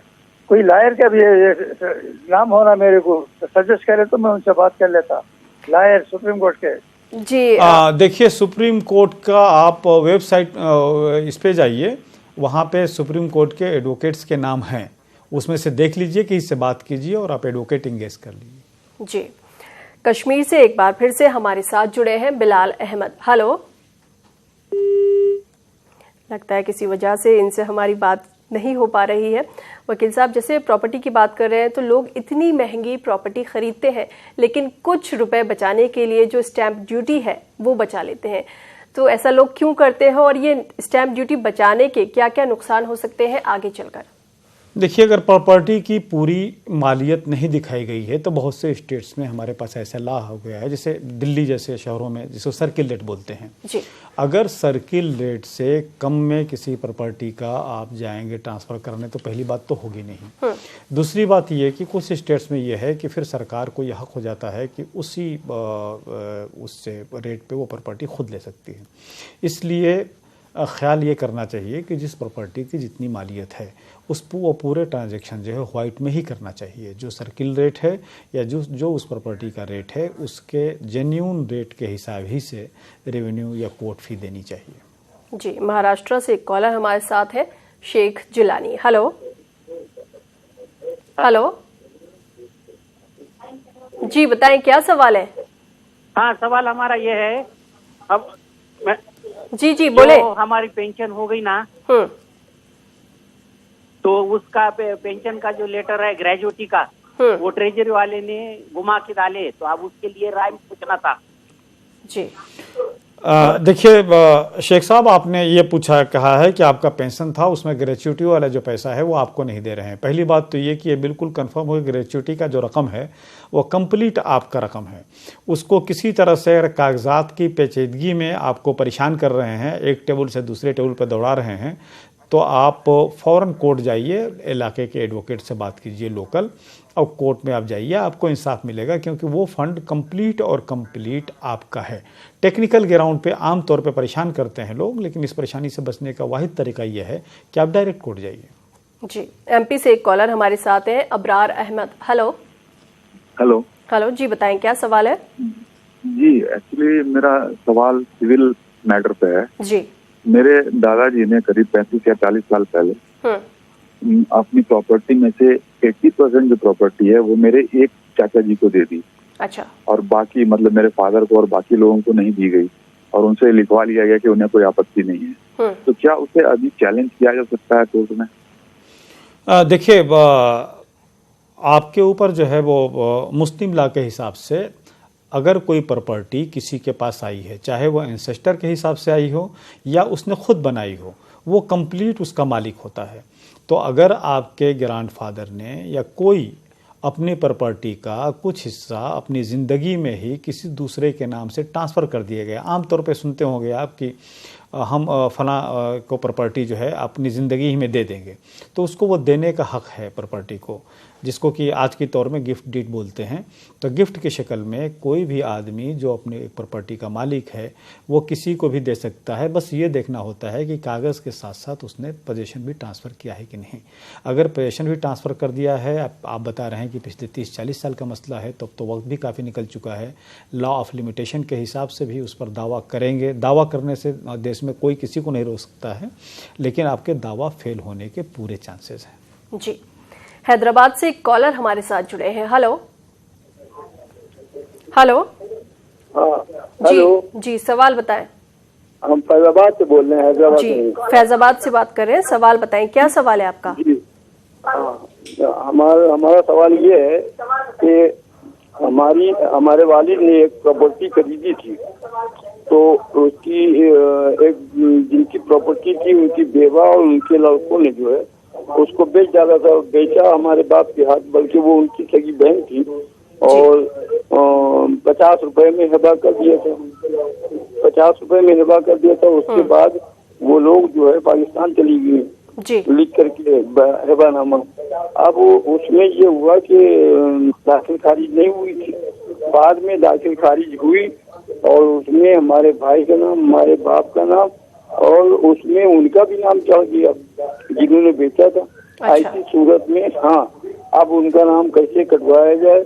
कोई लॉयर का भी नाम होना मेरे को सजेस्ट करे तो मैं उनसे बात कर लेता। लॉयर सुप्रीम कोर्ट के। जी देखिए, सुप्रीम कोर्ट का आप वेबसाइट इस पे जाइए, वहाँ पे सुप्रीम कोर्ट के एडवोकेट्स के नाम हैं, उसमें से देख लीजिए कि इससे बात कीजिए और आप एडवोकेट इंगेज कर लीजिए। जी, कश्मीर से एक बार फिर से हमारे साथ जुड़े हैं बिलाल अहमद। हेलो, लगता है किसी वजह से इनसे हमारी बात नहीं हो पा रही है। वकील साहब, जैसे प्रॉपर्टी की बात कर रहे हैं तो लोग इतनी महंगी प्रॉपर्टी खरीदते हैं लेकिन कुछ रुपए बचाने के लिए जो स्टैंप ड्यूटी है वो बचा लेते हैं, तो ऐसा लोग क्यों करते हैं और ये स्टैंप ड्यूटी बचाने के क्या क्या नुकसान हो सकते हैं आगे चलकर? देखिए, अगर प्रॉपर्टी की पूरी मालियत नहीं दिखाई गई है तो बहुत से स्टेट्स में हमारे पास ऐसा लॉ हो गया है, जैसे दिल्ली जैसे शहरों में जिसको सर्किल रेट बोलते हैं जी। अगर सर्किल रेट से कम में किसी प्रॉपर्टी का आप जाएंगे ट्रांसफ़र करने तो पहली बात तो होगी नहीं। दूसरी बात ये कि कुछ स्टेट्स में ये है कि फिर सरकार को यह हक हो जाता है कि उसी उससे रेट पे वो प्रॉपर्टी खुद ले सकती है। इसलिए ख्याल ये करना चाहिए कि जिस प्रॉपर्टी की जितनी मालियत है वो पूरे ट्रांजैक्शन जो है वाइट में ही करना चाहिए। जो सर्किल रेट है या जो उस प्रॉपर्टी का रेट है उसके जेन्यून रेट के हिसाब ही से रेवेन्यू या कोर्ट फी देनी चाहिए। जी, महाराष्ट्र से एक कॉलर हमारे साथ है, शेख जिलानी। हेलो हेलो जी, बताएं क्या सवाल है? हाँ, सवाल हमारा ये है, अब जी बोले। हमारी पेंशन हो गई ना, तो उसका पेंशन का जो लेटर है ग्रेजुएटी का, वो ट्रेजरी वाले ने गुमा के डाले, तो अब उसके लिए राय पूछना था। जी देखिए शेख साहब, आपने ये कहा है कि आपका पेंशन था उसमें ग्रेच्युटी वाला जो पैसा है वो आपको नहीं दे रहे हैं। पहली बात तो ये कि ये बिल्कुल कंफर्म हो कि ग्रेच्युटी का जो रकम है वो कंप्लीट आपका रकम है। उसको किसी तरह से कागजात की पेचीदगी में आपको परेशान कर रहे हैं, एक टेबल से दूसरे टेबल पर दौड़ा रहे हैं, तो आप फ़ौरन कोर्ट जाइए, इलाके के एडवोकेट से बात कीजिए लोकल, और कोर्ट में आप जाइए, आपको इंसाफ मिलेगा क्योंकि वो फंड कंप्लीट आपका है। टेक्निकल ग्राउंड पे आम तौर पे परेशान करते हैं लोग, लेकिन इस परेशानी से बचने का वाहिद तरीका यह है कि आप डायरेक्ट कोर्ट जाइए। जी, एमपी से एक कॉलर हमारे साथ है, अबरार अहमद। हेलो हेलो जी, बताएं क्या सवाल है? जी, एक्चुअली मेरा सवाल सिविल मैटर पे है। जी। मेरे दादाजी ने करीब 35 या 40 साल पहले अपनी प्रॉपर्टी में से 80% जो प्रॉपर्टी है वो मेरे एक चाचा जी को दे दी। अच्छा। और बाकी मतलब मेरे फादर को और बाकी लोगों को नहीं दी गई, और उनसे लिखवा लिया गया कि उन्हें कोई आपत्ति नहीं है। तो क्या उसे अभी चैलेंज किया जा सकता है कोर्ट में? देखिए, आपके ऊपर जो है वो मुस्लिम लॉ के हिसाब से अगर कोई प्रॉपर्टी किसी के पास आई है, चाहे वो एंसेस्टर के हिसाब से आई हो या उसने खुद बनाई हो, वो कंप्लीट उसका मालिक होता है। तो अगर आपके ग्रैंडफादर ने या कोई अपनी प्रॉपर्टी का कुछ हिस्सा अपनी ज़िंदगी में ही किसी दूसरे के नाम से ट्रांसफ़र कर दिए गए, आमतौर पे सुनते होंगे आप कि हम फला को प्रॉपर्टी जो है अपनी ज़िंदगी ही में दे देंगे, तो उसको वो देने का हक़ है प्रॉपर्टी को, जिसको कि आज के तौर में गिफ्ट डीड बोलते हैं। तो गिफ्ट की शक्ल में कोई भी आदमी जो अपने प्रॉपर्टी का मालिक है वो किसी को भी दे सकता है। बस ये देखना होता है कि कागज़ के साथ साथ उसने पोजीशन भी ट्रांसफ़र किया है कि नहीं। अगर पोजीशन भी ट्रांसफ़र कर दिया है, आप बता रहे हैं कि पिछले 30-40 साल का मसला है, तो वक्त भी काफ़ी निकल चुका है। लॉ ऑफ लिमिटेशन के हिसाब से भी उस पर दावा करेंगे। दावा करने से देश में कोई किसी को नहीं रोक सकता है, लेकिन आपके दावा फेल होने के पूरे चांसेस हैं। जी, हैदराबाद से एक कॉलर हमारे साथ जुड़े हैं। हेलो जी, सवाल बताएं। हम फैजाबाद से बोल रहे हैं, हैदराबाद जी, फैजाबाद से बात कर रहे हैं। सवाल बताएं, क्या सवाल है आपका? जी, हमारा सवाल ये है कि हमारे वालिद ने एक प्रॉपर्टी खरीदी थी, तो उसकी एक जिनकी प्रॉपर्टी थी उनकी बेवा और उनके लड़कों ने जो है उसको बेच डाला था। बेचा हमारे बाप के हाथ, बल्कि वो उनकी सगी बहन थी, और 50 रुपए में हिबा कर दिया था। 50 रुपए में हिबा कर दिया था। उसके बाद वो लोग जो है पाकिस्तान चली गई लिख करके हिबानामा। अब उसमें ये हुआ कि दाखिल खारिज नहीं हुई थी, बाद में दाखिल खारिज हुई, और उसमें हमारे भाई का नाम, हमारे बाप का नाम, और उसमें उनका भी नाम चढ़ गया जिन्होंने बेचा था। अच्छा। ऐसी सूरत में अब उनका नाम कैसे कटवाया जाए?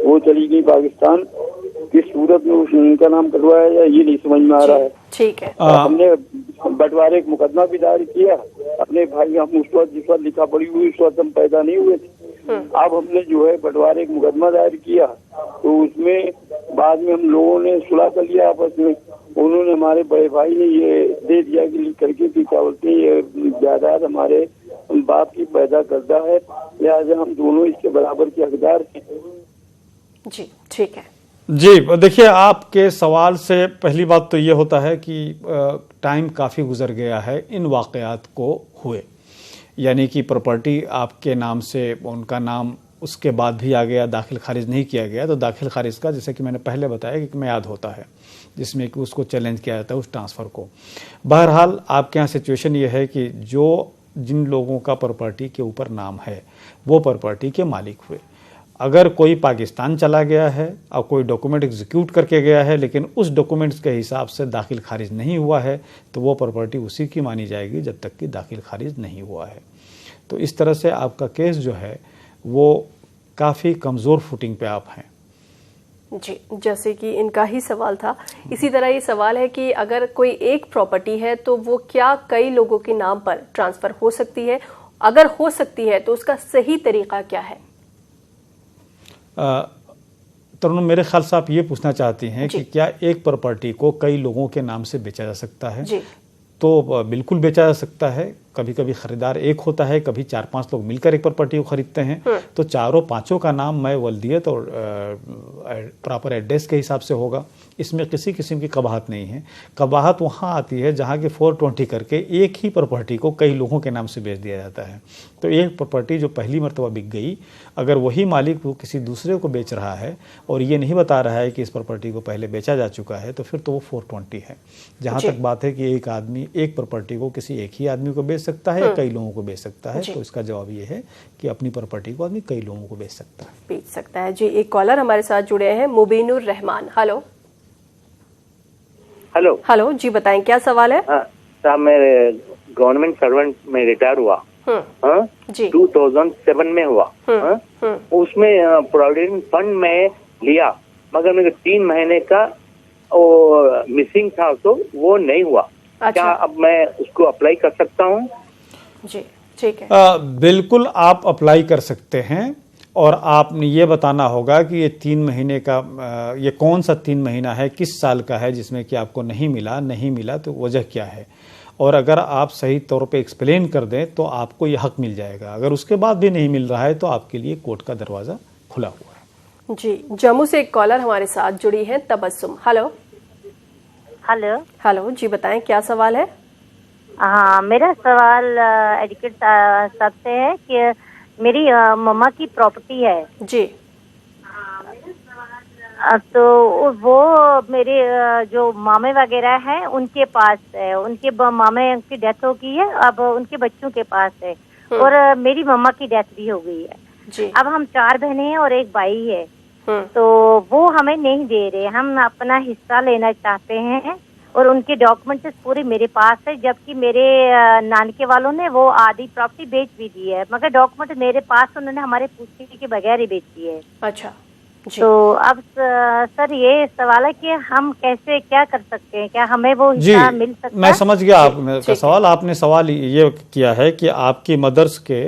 वो चली गई पाकिस्तान, किस सूरत में उनका नाम कटवाया जाए ये नहीं समझ में आ रहा है। ठीक है। हमने बंटवारे एक मुकदमा भी दायर किया अपने भाई, हम उस वक्त जिस वक्त लिखा पड़ी हुई उस वक्त हम पैदा नहीं हुए थे। अब हमने जो है बंटवारे एक मुकदमा दायर किया, तो उसमें बाद में हम लोगों ने सुलह कर लिया आपस में। उन्होंने, हमारे बड़े भाई ने ये दे दिया कि लिख करके कि क्या बोलते हैं, ये जायदाद हमारे बाप की पैदा करता है, लिहाजा हम दोनों इसके बराबर के हकदार हैं। जी ठीक है। जी देखिए, आपके सवाल से पहली बात तो ये होता है कि टाइम काफ़ी गुजर गया है इन वाक़यात को हुए, यानी कि प्रॉपर्टी आपके नाम से, उनका नाम उसके बाद भी आ गया, दाखिल खारिज नहीं किया गया, तो दाखिल खारिज का जैसे कि मैंने पहले बताया कि एक मियाद होता है जिसमें कि उसको चैलेंज किया जाता है उस ट्रांसफ़र को। बहरहाल आपके यहाँ सिचुएशन ये है कि जिन लोगों का प्रॉपर्टी के ऊपर नाम है वो प्रॉपर्टी के मालिक हुए। अगर कोई पाकिस्तान चला गया है और कोई डॉक्यूमेंट एग्जीक्यूट करके गया है लेकिन उस डॉक्यूमेंट्स के हिसाब से दाखिल खारिज नहीं हुआ है तो वो प्रॉपर्टी उसी की मानी जाएगी जब तक कि दाखिल खारिज नहीं हुआ है। तो इस तरह से आपका केस जो है वो काफ़ी कमज़ोर फुटिंग पे आप हैं। जी, जैसे कि इनका ही सवाल था, इसी तरह ये सवाल है कि अगर कोई एक प्रॉपर्टी है तो वो क्या कई लोगों के नाम पर ट्रांसफ़र हो सकती है? अगर हो सकती है तो उसका सही तरीका क्या है? तरुण, मेरे ख्याल से आप ये पूछना चाहती हैं कि क्या एक प्रॉपर्टी को कई लोगों के नाम से बेचा जा सकता है? जी। तो बिल्कुल बेचा जा सकता है। कभी कभी खरीदार एक होता है, कभी 4-5 लोग मिलकर एक प्रॉपर्टी को खरीदते हैं, तो चारों पांचों का नाम मैं वल्दियत और प्रॉपर एड्रेस के हिसाब से होगा। इसमें किसी किस्म की कबाहत नहीं है। कबाहत वहाँ आती है जहाँ की 420 करके एक ही प्रॉपर्टी को कई लोगों के नाम से बेच दिया जाता है। तो एक प्रॉपर्टी जो पहली मरतबा बिक गई, अगर वही मालिक वो किसी दूसरे को बेच रहा है और ये नहीं बता रहा है कि इस प्रॉपर्टी को पहले बेचा जा चुका है, तो फिर तो वो 420 है। जहाँ तक बात है कि एक आदमी एक प्रॉपर्टी को किसी एक ही आदमी को बेच सकता है या कई लोगों को बेच सकता है, तो इसका जवाब ये है कि अपनी प्रॉपर्टी को आदमी कई लोगों को बेच सकता है। जी, एक कॉलर हमारे साथ जुड़े हैं, मुबीनुर रहमान। हेलो हेलो हेलो जी, बताएं क्या सवाल है? साहब, मैं गवर्नमेंट सर्वेंट में रिटायर हुआ, जी 2007 में हुआ। उसमें प्रोविडेंट फंड में लिया, मगर मेरे 3 महीने का वो मिसिंग था, तो वो नहीं हुआ। अच्छा। क्या अब मैं उसको अप्लाई कर सकता हूँ? जी ठीक है। बिल्कुल आप अप्लाई कर सकते हैं, और आपने ये बताना होगा कि ये 3 महीने का ये कौन सा 3 महीना है, किस साल का है जिसमें कि आपको नहीं मिला तो वजह क्या है। और अगर आप सही तौर पे एक्सप्लेन कर दें तो आपको ये हक मिल जाएगा। अगर उसके बाद भी नहीं मिल रहा है तो आपके लिए कोर्ट का दरवाज़ा खुला हुआ है। जी, जम्मू से एक कॉलर हमारे साथ जुड़ी है, तबस्सुम। हेलो हेलो हेलो जी, बताएं क्या सवाल है? हाँ, मेरा सवाल एडवोकेट साहब से है कि मेरी मम्मा की प्रॉपर्टी है जी, तो वो मेरे जो मामे वगैरह हैं उनके पास है। उनके मामे की डेथ हो गई है, अब उनके बच्चों के पास है, और मेरी मम्मा की डेथ भी हो गई है जी। अब हम 4 बहनें हैं और एक भाई है, तो वो हमें नहीं दे रहे। हम अपना हिस्सा लेना चाहते हैं और उनके डॉक्यूमेंट्स पूरे मेरे पास है, जबकि मेरे नानके वालों ने वो आधी प्रॉपर्टी बेच भी दी है, मगर डॉक्यूमेंट मेरे पास उन्होंने हमारे पूछने के बगैर ही बेची है। अच्छा जी। तो अब सर ये सवाल है कि हम कैसे क्या कर सकते हैं, क्या हमें वो हिस्सा मिल सकता है? मैं समझ गया आपका सवाल। आपने सवाल ये किया है कि आपकी मदर्स के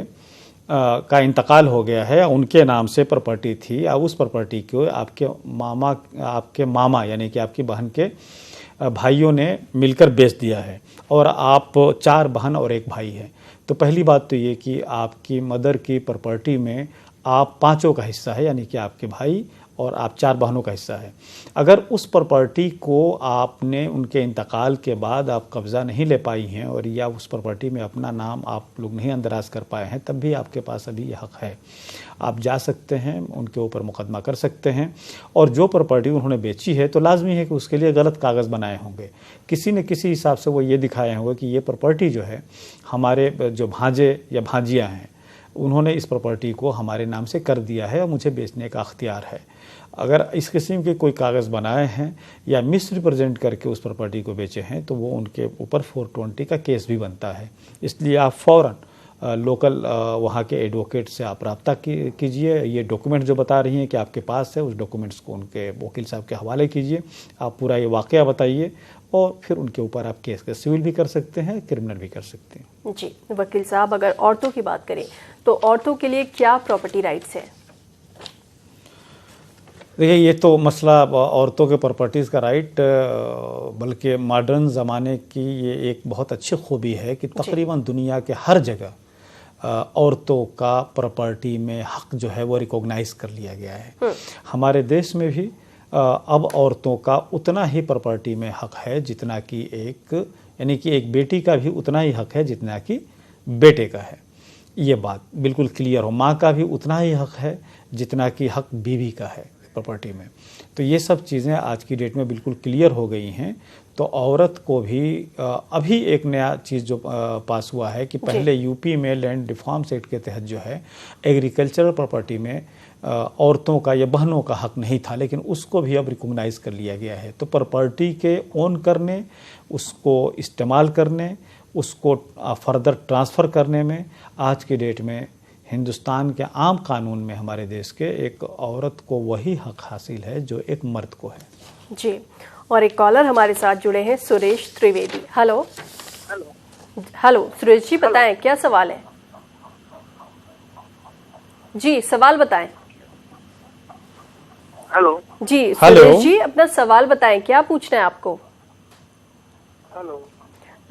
का इंतकाल हो गया है, उनके नाम से प्रॉपर्टी थी, और उस प्रॉपर्टी को आपके मामा यानी कि आपकी बहन के भाइयों ने मिलकर बेच दिया है, और आप 4 बहन और 1 भाई है। तो पहली बात तो ये कि आपकी मदर की प्रॉपर्टी में आप 5 का हिस्सा है, यानी कि आपके भाई और आप 4 बहनों का हिस्सा है। अगर उस प्रॉपर्टी को आपने उनके इंतकाल के बाद आप कब्ज़ा नहीं ले पाई हैं, और या उस प्रॉपर्टी में अपना नाम आप लोग नहीं अंदराज कर पाए हैं, तब भी आपके पास अभी ये हक़ है। आप जा सकते हैं, उनके ऊपर मुकदमा कर सकते हैं, और जो प्रॉपर्टी उन्होंने बेची है तो लाजमी है कि उसके लिए गलत कागज़ बनाए होंगे। किसी न किसी हिसाब से वो ये दिखाए होंगे कि ये प्रॉपर्टी जो है हमारे जो भांजे या भांजियाँ हैं, उन्होंने इस प्रॉपर्टी को हमारे नाम से कर दिया है और मुझे बेचने का अख्तियार है। अगर इस किस्म के कोई कागज़ बनाए हैं या मिस रिप्रेजेंट करके उस प्रॉपर्टी को बेचे हैं तो वो उनके ऊपर 420 का केस भी बनता है। इसलिए आप फ़ौरन लोकल वहाँ के एडवोकेट से आप रब्ता कीजिए। ये डॉक्यूमेंट जो बता रही हैं कि आपके पास है, उस डॉक्यूमेंट्स को उनके वकील साहब के हवाले कीजिए। आप पूरा ये वाक़या बताइए, और फिर उनके ऊपर आप केस सिविल भी कर सकते हैं, क्रिमिनल भी कर सकते हैं। जी वकील साहब, अगर औरतों की बात करें तो औरतों के लिए क्या प्रॉपर्टी राइट्स है? देखिए, ये तो मसला औरतों के प्रॉपर्टीज़ का राइट, बल्कि मॉडर्न ज़माने की ये एक बहुत अच्छी खूबी है कि तकरीबन दुनिया के हर जगह औरतों का प्रॉपर्टी में हक जो है वो रिकॉग्नाइज कर लिया गया है। हमारे देश में भी अब औरतों का उतना ही प्रॉपर्टी में हक है जितना कि यानी कि एक बेटी का भी उतना ही हक है जितना कि बेटे का है। ये बात बिल्कुल क्लियर हो। माँ का भी उतना ही हक है जितना कि हक बीवी का है प्रॉपर्टी में। तो ये सब चीज़ें आज की डेट में बिल्कुल क्लियर हो गई हैं। तो औरत को भी अभी एक नया चीज़ जो पास हुआ है कि पहले यूपी में लैंड रिफॉर्म्स एक्ट के तहत जो है एग्रीकल्चरल प्रॉपर्टी में औरतों का या बहनों का हक नहीं था, लेकिन उसको भी अब रिकॉग्नाइज कर लिया गया है। तो प्रॉपर्टी के ओन करने, उसको इस्तेमाल करने, उसको फर्दर ट्रांसफ़र करने में आज की डेट में हिंदुस्तान के आम कानून में हमारे देश के एक औरत को वही हक हासिल है जो एक मर्द को है। जी, और एक कॉलर हमारे साथ जुड़े हैं, सुरेश त्रिवेदी। हेलो हेलो सुरेश जी, बताएं क्या सवाल है? जी सवाल बताएं। हेलो जी सुरेश जी, अपना सवाल बताएं, क्या पूछना है आपको? हेलो,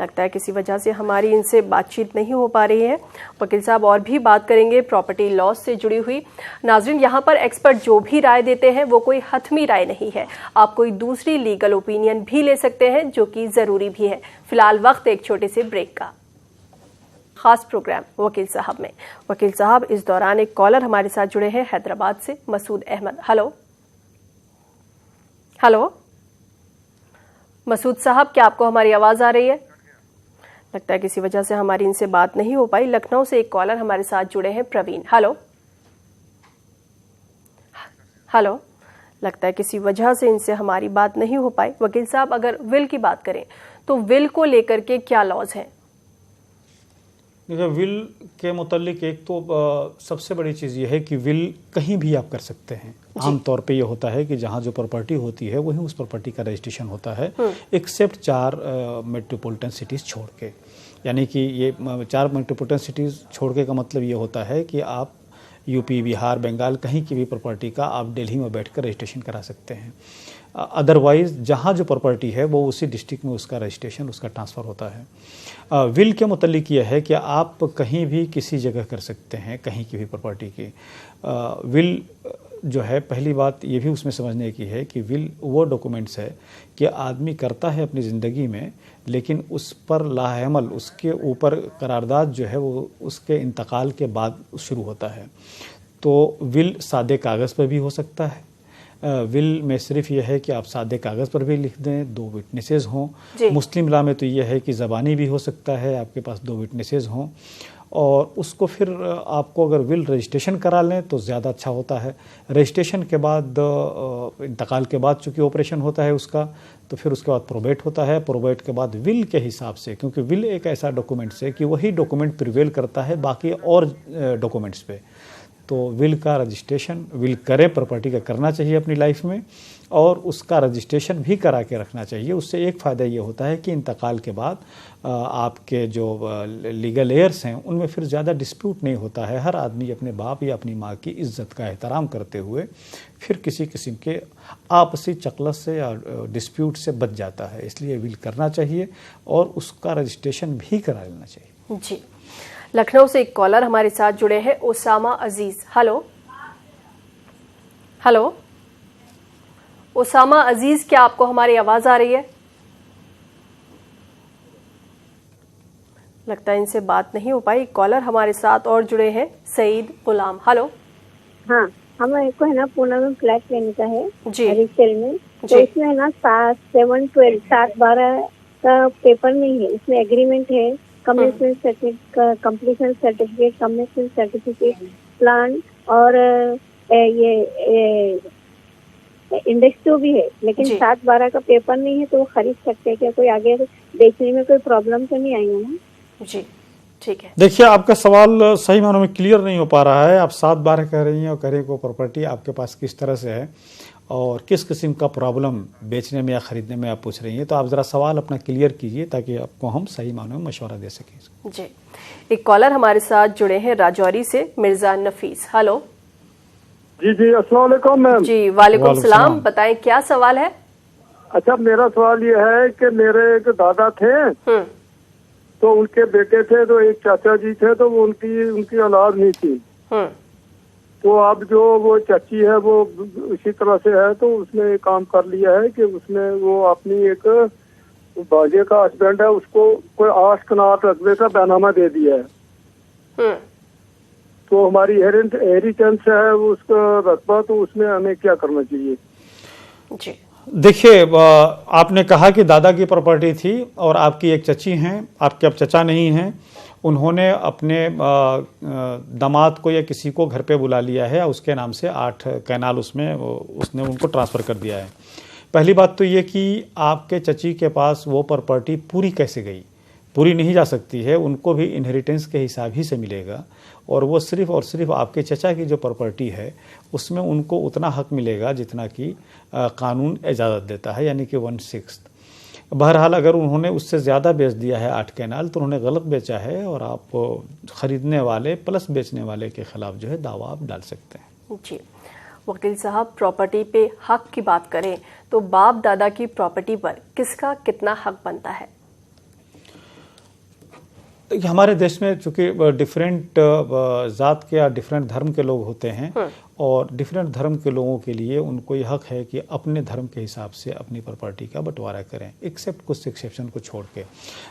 लगता है किसी वजह से हमारी इनसे बातचीत नहीं हो पा रही है। वकील साहब और भी बात करेंगे प्रॉपर्टी लॉ से जुड़ी हुई। नाज़रीन, यहाँ पर एक्सपर्ट जो भी राय देते हैं वो कोई हतमी राय नहीं है। आप कोई दूसरी लीगल ओपिनियन भी ले सकते हैं जो कि ज़रूरी भी है। फिलहाल वक्त एक छोटे से ब्रेक का। खास प्रोग्राम वकील साहब में वकील साहब, इस दौरान एक कॉलर हमारे साथ जुड़े हैं हैदराबाद से, मसूद अहमद। हेलो हेलो मसूद साहब, क्या आपको हमारी आवाज़ आ रही है? लगता है किसी वजह से हमारी इनसे बात नहीं हो पाई। लखनऊ से एक कॉलर हमारे साथ जुड़े हैं, प्रवीण। हेलो हेलो लगता है किसी वजह से इनसे हमारी बात नहीं हो पाई। वकील साहब, अगर विल की बात करें तो विल को लेकर के क्या लॉज हैं? देखिए, विल के मुतालिक एक तो सबसे बड़ी चीज़ ये है कि विल कहीं भी आप कर सकते हैं। आमतौर पे ये होता है कि जहाँ जो प्रॉपर्टी होती है वहीं उस प्रॉपर्टी का रजिस्ट्रेशन होता है, एक्सेप्ट 4 मेट्रोपॉलिटन सिटीज़ छोड़ के। यानी कि ये 4 मेट्रोपॉलिटन सिटीज़ छोड़ के का मतलब ये होता है कि आप यूपी, बिहार, बंगाल कहीं की भी प्रॉपर्टी का आप दिल्ली में बैठकर रजिस्ट्रेशन करा सकते हैं। अदरवाइज़ जहाँ जो प्रॉपर्टी है वो उसी डिस्ट्रिक्ट में उसका रजिस्ट्रेशन, उसका ट्रांसफ़र होता है। विल के मुतालिक यह है कि आप कहीं भी किसी जगह कर सकते हैं कहीं की भी प्रॉपर्टी की। विल जो है, पहली बात ये भी उसमें समझने की है कि विल वो डॉक्यूमेंट्स है कि आदमी करता है अपनी ज़िंदगी में, लेकिन उस पर लाहेमल, उसके ऊपर करारदाद जो है वो उसके इंतकाल के बाद शुरू होता है। तो विल सादे कागज़ पर भी हो सकता है। विल में सिर्फ यह है कि आप सादे कागज़ पर भी लिख दें, 2 विटनेसेस हों। मुस्लिम लॉ में तो यह है कि ज़बानी भी हो सकता है, आपके पास 2 विटनेसेस हों, और उसको फिर आपको अगर विल रजिस्ट्रेशन करा लें तो ज़्यादा अच्छा होता है। रजिस्ट्रेशन के बाद, इंतकाल के बाद चूँकि ऑपरेशन होता है उसका, तो फिर उसके बाद प्रोबेट होता है। प्रोबेट के बाद विल के हिसाब से, क्योंकि विल एक ऐसा डॉक्यूमेंट्स है कि वही डॉक्यूमेंट प्रिवेल करता है बाकी और डॉक्यूमेंट्स पे। तो विल का रजिस्ट्रेशन, विल करे प्रॉपर्टी का करना चाहिए अपनी लाइफ में, और उसका रजिस्ट्रेशन भी करा के रखना चाहिए। उससे एक फ़ायदा ये होता है कि इंतकाल के बाद आपके जो लीगल एयर्स हैं उनमें फिर ज़्यादा डिस्प्यूट नहीं होता है। हर आदमी अपने बाप या अपनी माँ की इज्जत का एहतराम करते हुए फिर किसी किस्म के आपसी चकलस से या डिस्प्यूट से बच जाता है। इसलिए विल करना चाहिए और उसका रजिस्ट्रेशन भी करा लेना चाहिए। जी, लखनऊ से एक कॉलर हमारे साथ जुड़े हैं, ओसामा अजीज। हेलो हेलो ओसामा अजीज, क्या आपको हमारी आवाज आ रही है? लगता है इनसे बात नहीं हो पाई। कॉलर हमारे साथ और जुड़े हैं, सईद गुलाम। हेलो। हाँ, हमारे को है ना पूना में फ्लैट लेने का है जी, रिसेल में। तो इसमें है ना 7/12 का पेपर नहीं है, इसमें एग्रीमेंट है, commitment certificate, completion certificate, commitment certificate, plan और ये इंडेक्स टू भी है, लेकिन 7/12 का पेपर नहीं है। तो वो खरीद सकते हैं क्या? कोई आगे बेचने में कोई प्रॉब्लम तो नहीं आएगा ना? जी ठीक है। देखिए, आपका सवाल सही मानों में क्लियर नहीं हो पा रहा है। आप 7/12 कह रही हैं और कह रही हैं को प्रॉपर्टी आपके पास किस तरह से है और किस किस्म का प्रॉब्लम बेचने में या खरीदने में आप पूछ रही हैं। तो आप ज़रा सवाल अपना क्लियर कीजिए ताकि आपको हम सही मानों में मशवरा दे सकें। जी, एक कॉलर हमारे साथ जुड़े हैं राजौरी से, मिर्जा नफीस। हेलो जी जी, अस्सलाम वालेकुम मैम। जी वालेकुम सलाम, बताएं क्या सवाल है? अच्छा, मेरा सवाल ये है कि मेरे एक दादा थे, तो उनके बेटे थे, तो एक चाचा जी थे, तो वो उनकी औलाद नहीं थी। तो अब जो वो चाची है वो इसी तरह से है, तो उसने एक काम कर लिया है कि उसने वो अपनी एक बाजे का हस्बैंड है उसको कोई 8 कनाल रकबे का बैनामा दे दिया है। तो हमारी हेरिटेंस है उसका रकबा, तो उसमें हमें क्या करना चाहिए? जी देखिए, आपने कहा कि दादा की प्रॉपर्टी थी और आपकी एक चची हैं, आपके अब चचा नहीं हैं, उन्होंने अपने दामाद को या किसी को घर पे बुला लिया है, उसके नाम से 8 कैनाल उसने उनको ट्रांसफ़र कर दिया है। पहली बात तो ये कि आपके चची के पास वो प्रॉपर्टी पूरी कैसे गई? पूरी नहीं जा सकती है, उनको भी इनहेरिटेंस के हिसाब ही से मिलेगा, और वो सिर्फ और सिर्फ आपके चचा की जो प्रॉपर्टी है उसमें उनको उतना हक मिलेगा जितना कि कानून इजाज़त देता है, यानी कि 1/6। बहरहाल अगर उन्होंने उससे ज़्यादा बेच दिया है 8 कैनाल तो उन्होंने गलत बेचा है, और आप ख़रीदने वाले प्लस बेचने वाले के ख़िलाफ़ जो है दावा आप डाल सकते हैं। जी वकील साहब, प्रॉपर्टी पे हक की बात करें तो बाप दादा की प्रॉपर्टी पर किसका कितना हक बनता है? हमारे देश में चूँकि डिफरेंट ज़ात के या डिफरेंट धर्म के लोग होते हैं, और डिफरेंट धर्म के लोगों के लिए उनको ये हक है कि अपने धर्म के हिसाब से अपनी प्रॉपर्टी का बंटवारा करें, एक्सेप्ट कुछ एक्सेप्शन को छोड़ के।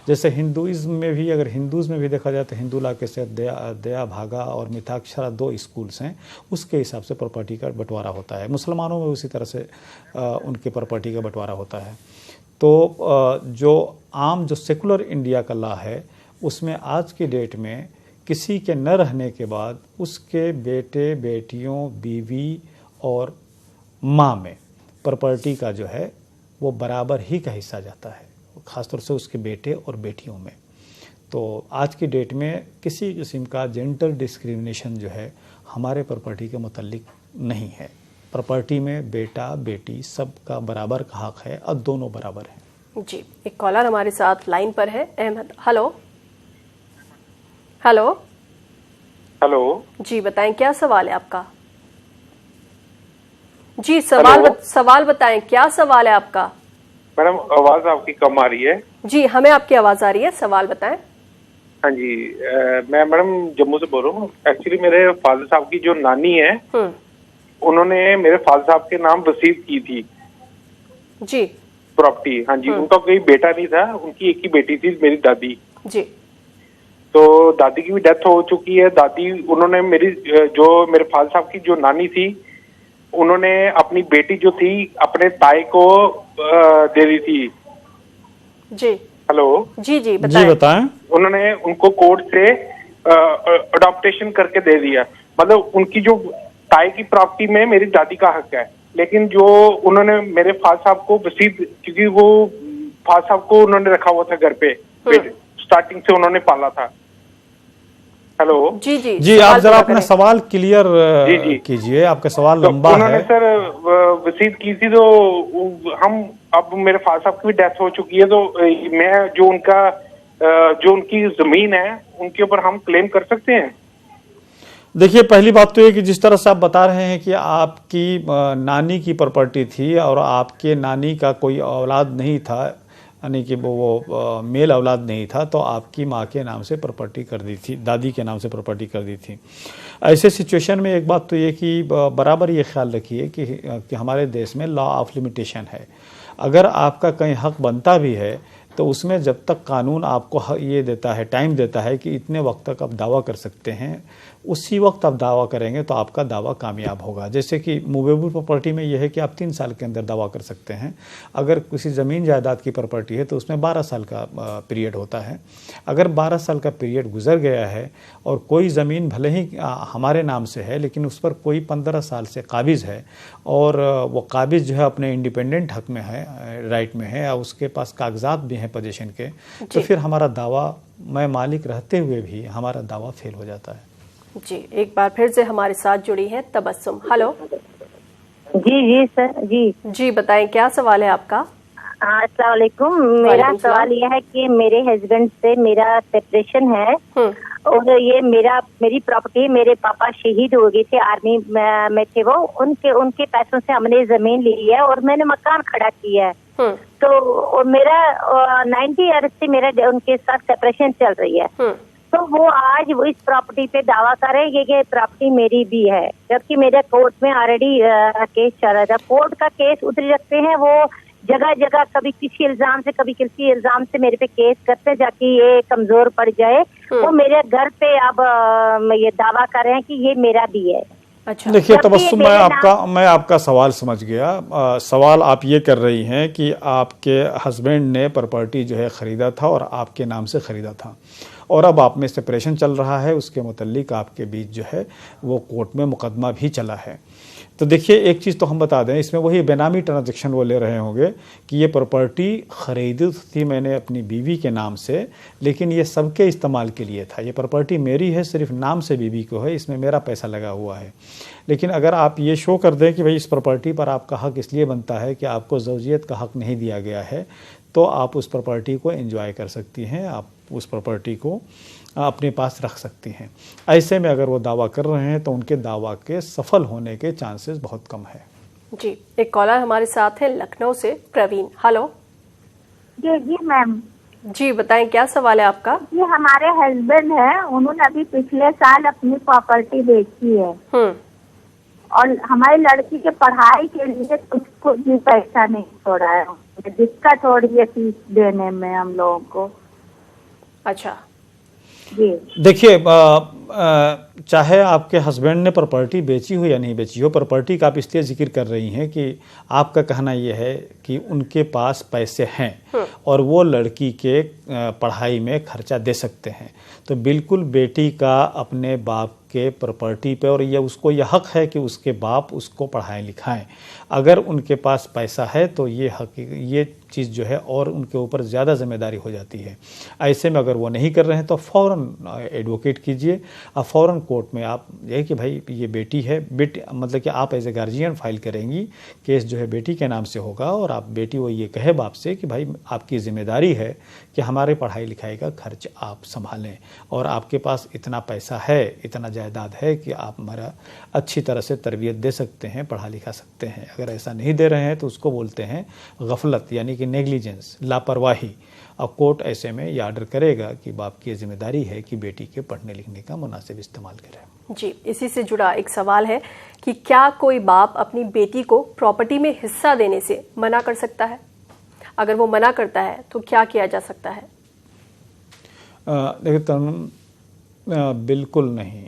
जैसे हिंदुइज्म में भी, अगर हिंदूज़ में भी देखा जाए तो हिंदू ला के से दया भागा और मिथाक्षरा 2 स्कूल्स हैं, उसके हिसाब से प्रॉपर्टी का बंटवारा होता है। मुसलमानों में उसी तरह से उनकी प्रॉपर्टी का बंटवारा होता है। तो जो आम जो सेकुलर इंडिया का लॉ है उसमें आज की डेट में किसी के न रहने के बाद उसके बेटे बेटियों बीवी और माँ में प्रॉपर्टी का जो है वो बराबर ही का हिस्सा जाता है, ख़ासतौर से उसके बेटे और बेटियों में। तो आज की डेट में किसी किस्म का जेंडर डिस्क्रिमिनेशन जो है हमारे प्रॉपर्टी के मुतालिक नहीं है। प्रॉपर्टी में बेटा बेटी सबका बराबर का हक है और दोनों बराबर हैं। जी एक कॉलर हमारे साथ लाइन पर है, अहमद। हेलो हेलो हेलो जी बताएं क्या सवाल है आपका? जी सवाल बताएं, क्या सवाल है आपका? मैडम आवाज आपकी कम आ रही है। जी हमें आपकी आवाज आ रही है, सवाल बताएं। हाँ जी, मैं मैडम जम्मू से बोल रहा हूँ। एक्चुअली मेरे फादर साहब की जो नानी है उन्होंने मेरे फादर साहब के नाम वसीयत की थी जी प्रॉपर्टी। हाँ जी, उनका कोई बेटा नहीं था, उनकी एक ही बेटी थी मेरी दादी जी। तो दादी की भी डेथ हो चुकी है। दादी उन्होंने मेरे फादर साहब की जो नानी थी उन्होंने अपनी बेटी जो थी अपने ताए को दे दी थी। जी हेलो जी बताएं। उन्होंने उनको कोर्ट से अडॉप्टेशन करके दे दिया, मतलब उनकी जो ताए की प्रॉपर्टी में मेरी दादी का हक है, लेकिन जो उन्होंने मेरे फादर साहब को वसीयत, क्योंकि वो फादर साहब को उन्होंने रखा हुआ था घर पे, स्टार्टिंग से उन्होंने पाला था। हेलो जी आप जरा अपना सवाल क्लियर कीजिए, आपका सवाल लंबा है। उन्होंने सर वसीयत की थी, तो हम अब मेरे फादर साहब की भी डेथ हो चुकी है, तो मैं जो उनकी जमीन है उनके ऊपर हम क्लेम कर सकते हैं? देखिए पहली बात तो ये कि जिस तरह से आप बता रहे हैं कि आपकी नानी की प्रॉपर्टी थी और आपके नानी का कोई औलाद नहीं था, यानी कि वो मेल औलाद नहीं था, तो आपकी माँ के नाम से प्रॉपर्टी कर दी थी, दादी के नाम से प्रॉपर्टी कर दी थी। ऐसे सिचुएशन में एक बात तो ये कि बराबर ये ख्याल रखिए कि हमारे देश में लॉ ऑफ लिमिटेशन है। अगर आपका कहीं हक बनता भी है तो उसमें जब तक कानून आपको ये देता है, टाइम देता है कि इतने वक्त तक आप दावा कर सकते हैं, उसी वक्त आप दावा करेंगे तो आपका दावा कामयाब होगा। जैसे कि मूवेबल प्रॉपर्टी में यह है कि आप 3 साल के अंदर दावा कर सकते हैं। अगर किसी ज़मीन जायदाद की प्रॉपर्टी है तो उसमें 12 साल का पीरियड होता है। अगर 12 साल का पीरियड गुजर गया है और कोई ज़मीन भले ही हमारे नाम से है लेकिन उस पर कोई 15 साल से काबिज़ है और वो काबिज़ जो है अपने इंडिपेंडेंट हक में है, राइट में है, और उसके पास कागजात भी हैं पोजीशन के, तो फिर हमारा दावा, मैं मालिक रहते हुए भी हमारा दावा फेल हो जाता है। जी एक बार फिर से हमारे साथ जुड़ी है तबस्सुम। हेलो जी सर जी बताएं क्या सवाल है आपका? अस्सलाम वालेकुम। मेरा सवाल यह है कि मेरे हस्बैंड से मेरा सेपरेशन है और ये मेरी प्रॉपर्टी, मेरे पापा शहीद हो गए थे, आर्मी में थे वो, उनके पैसों से हमने जमीन ली है और मैंने मकान खड़ा किया है। तो मेरा 90 ईयर से मेरा उनके साथ सेपरेशन चल रही है। तो वो आज वो इस प्रॉपर्टी पे दावा कर रहे हैं कि ये प्रॉपर्टी मेरी भी है, जबकि मेरे कोर्ट में ऑलरेडी केस चल रहा था। कोर्ट का केस उधर रखते हैं, वो जगह जगह कभी किसी इल्जाम से कभी किसी इल्जाम से मेरे पे केस करते हैं ताकि ये कमजोर पड़ जाए। वो मेरे घर पे अब ये दावा कर रहे हैं कि ये मेरा भी है। अच्छा, देखिए तबस्सुम, मैं आपका सवाल समझ गया। सवाल आप ये कर रही हैं कि आपके हस्बैंड ने प्रॉपर्टी जो है ख़रीदा था और आपके नाम से ख़रीदा था और अब आप में सेपरेशन चल रहा है, उसके मुतल्लिक आपके बीच जो है वो कोर्ट में मुकदमा भी चला है। तो देखिए एक चीज़ तो हम बता दें, इसमें वही बेनामी ट्रांजैक्शन वो ले रहे होंगे कि ये प्रॉपर्टी ख़रीदी थी मैंने अपनी बीवी के नाम से, लेकिन ये सबके इस्तेमाल के लिए था। ये प्रॉपर्टी मेरी है, सिर्फ नाम से बीवी को है, इसमें मेरा पैसा लगा हुआ है। लेकिन अगर आप ये शो कर दें कि भाई इस प्रॉपर्टी पर आपका हक़ इसलिए बनता है कि आपको ज़ौजियत का हक़ नहीं दिया गया है, तो आप उस प्रॉपर्टी को एंजॉय कर सकती हैं, आप उस प्रॉपर्टी को अपने पास रख सकती हैं। ऐसे में अगर वो दावा कर रहे हैं तो उनके दावा के सफल होने के चांसेस बहुत कम है। जी, एक कॉलर हमारे साथ है लखनऊ से, प्रवीण। हेलो जी मैम। जी बताएं, क्या सवाल है आपका? जी, हमारे हस्बैंड है, उन्होंने अभी पिछले साल अपनी प्रॉपर्टी बेची है और हमारी लड़की के पढ़ाई के लिए कुछ भी पैसा नहीं छोड़ा है। दिक्कत हो रही है फीस देने में हम लोगों को। अच्छा जी, देखिए चाहे आपके हस्बैंड ने प्रॉपर्टी बेची हो या नहीं बेची हो, प्रॉपर्टी का आप इसलिए जिक्र कर रही हैं कि आपका कहना यह है कि उनके पास पैसे हैं और वो लड़की के पढ़ाई में खर्चा दे सकते हैं। तो बिल्कुल बेटी का अपने बाप के प्रॉपर्टी पे, और यह उसको यह हक़ है कि उसके बाप उसको पढ़ाएं लिखाएं। अगर उनके पास पैसा है तो ये चीज़ जो है और उनके ऊपर ज़्यादा जिम्मेदारी हो जाती है। ऐसे में अगर वो नहीं कर रहे हैं तो फ़ौरन एडवोकेट कीजिए और फ़ौरन कोर्ट में आप ये कि भाई ये बेटी है, बेटी मतलब कि आप एज ए गार्जियन फाइल करेंगी, केस जो है बेटी के नाम से होगा और आप बेटी वो ये कहे बाप से कि भाई आपकी ज़िम्मेदारी है कि हमारे पढ़ाई लिखाई का खर्च आप संभालें और आपके पास इतना पैसा है, इतना जायदाद है कि आप हमारा अच्छी तरह से तरबियत दे सकते हैं, पढ़ा लिखा सकते हैं। अगर ऐसा नहीं दे रहे हैं तो उसको बोलते हैं गफलत, यानी कि नेग्लिजेंस, लापरवाही। और कोर्ट ऐसे में ये आर्डर करेगा कि बाप की जिम्मेदारी है कि बेटी के पढ़ने लिखने का मुनासिब इस्तेमाल करें। जी, इसी से जुड़ा एक सवाल है कि क्या कोई बाप अपनी बेटी को प्रॉपर्टी में हिस्सा देने से मना कर सकता है? अगर वो मना करता है तो क्या किया जा सकता है? देखिए बिल्कुल नहीं।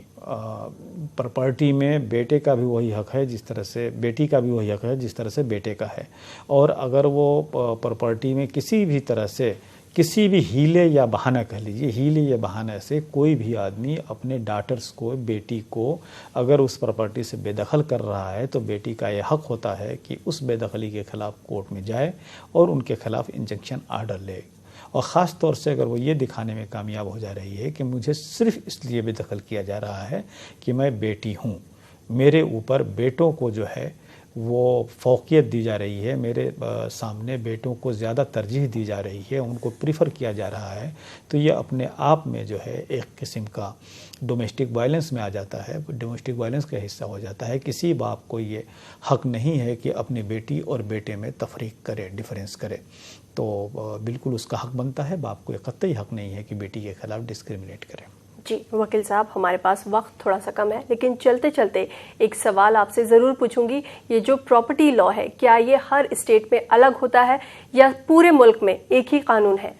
प्रॉपर्टी में बेटे का भी वही हक़ है जिस तरह से बेटी का भी वही हक़ है जिस तरह से बेटे का है। और अगर वो प्रॉपर्टी में किसी भी तरह से किसी भी हीले या बहाना, कह लीजिए हीले या बहाने से कोई भी आदमी अपने डॉटर्स को, बेटी को अगर उस प्रॉपर्टी से बेदखल कर रहा है तो बेटी का यह हक़ होता है कि उस बेदखली के ख़िलाफ़ कोर्ट में जाए और उनके ख़िलाफ़ इंजंक्शन आर्डर ले। और ख़ास तौर से अगर वो ये दिखाने में कामयाब हो जा रही है कि मुझे सिर्फ इसलिए बेदखल किया जा रहा है कि मैं बेटी हूँ, मेरे ऊपर बेटों को जो है वो फ़ौक़ियत दी जा रही है, मेरे सामने बेटों को ज़्यादा तरजीह दी जा रही है, उनको प्रीफर किया जा रहा है, तो ये अपने आप में जो है एक किस्म का डोमेस्टिक वायलेंस में आ जाता है, डोमेस्टिक वायलेंस का हिस्सा हो जाता है। किसी बाप को ये हक़ नहीं है कि अपनी बेटी और बेटे में तफरीक करे, डिफरेंस करे। तो बिल्कुल उसका हक़ बनता है, बाप को कतई हक़ नहीं है कि बेटी के ख़िलाफ़ डिस्क्रिमिनेट करे। जी वकील साहब, हमारे पास वक्त थोड़ा सा कम है, लेकिन चलते चलते एक सवाल आपसे ज़रूर पूछूंगी। ये जो प्रॉपर्टी लॉ है, क्या ये हर स्टेट में अलग होता है या पूरे मुल्क में एक ही कानून है?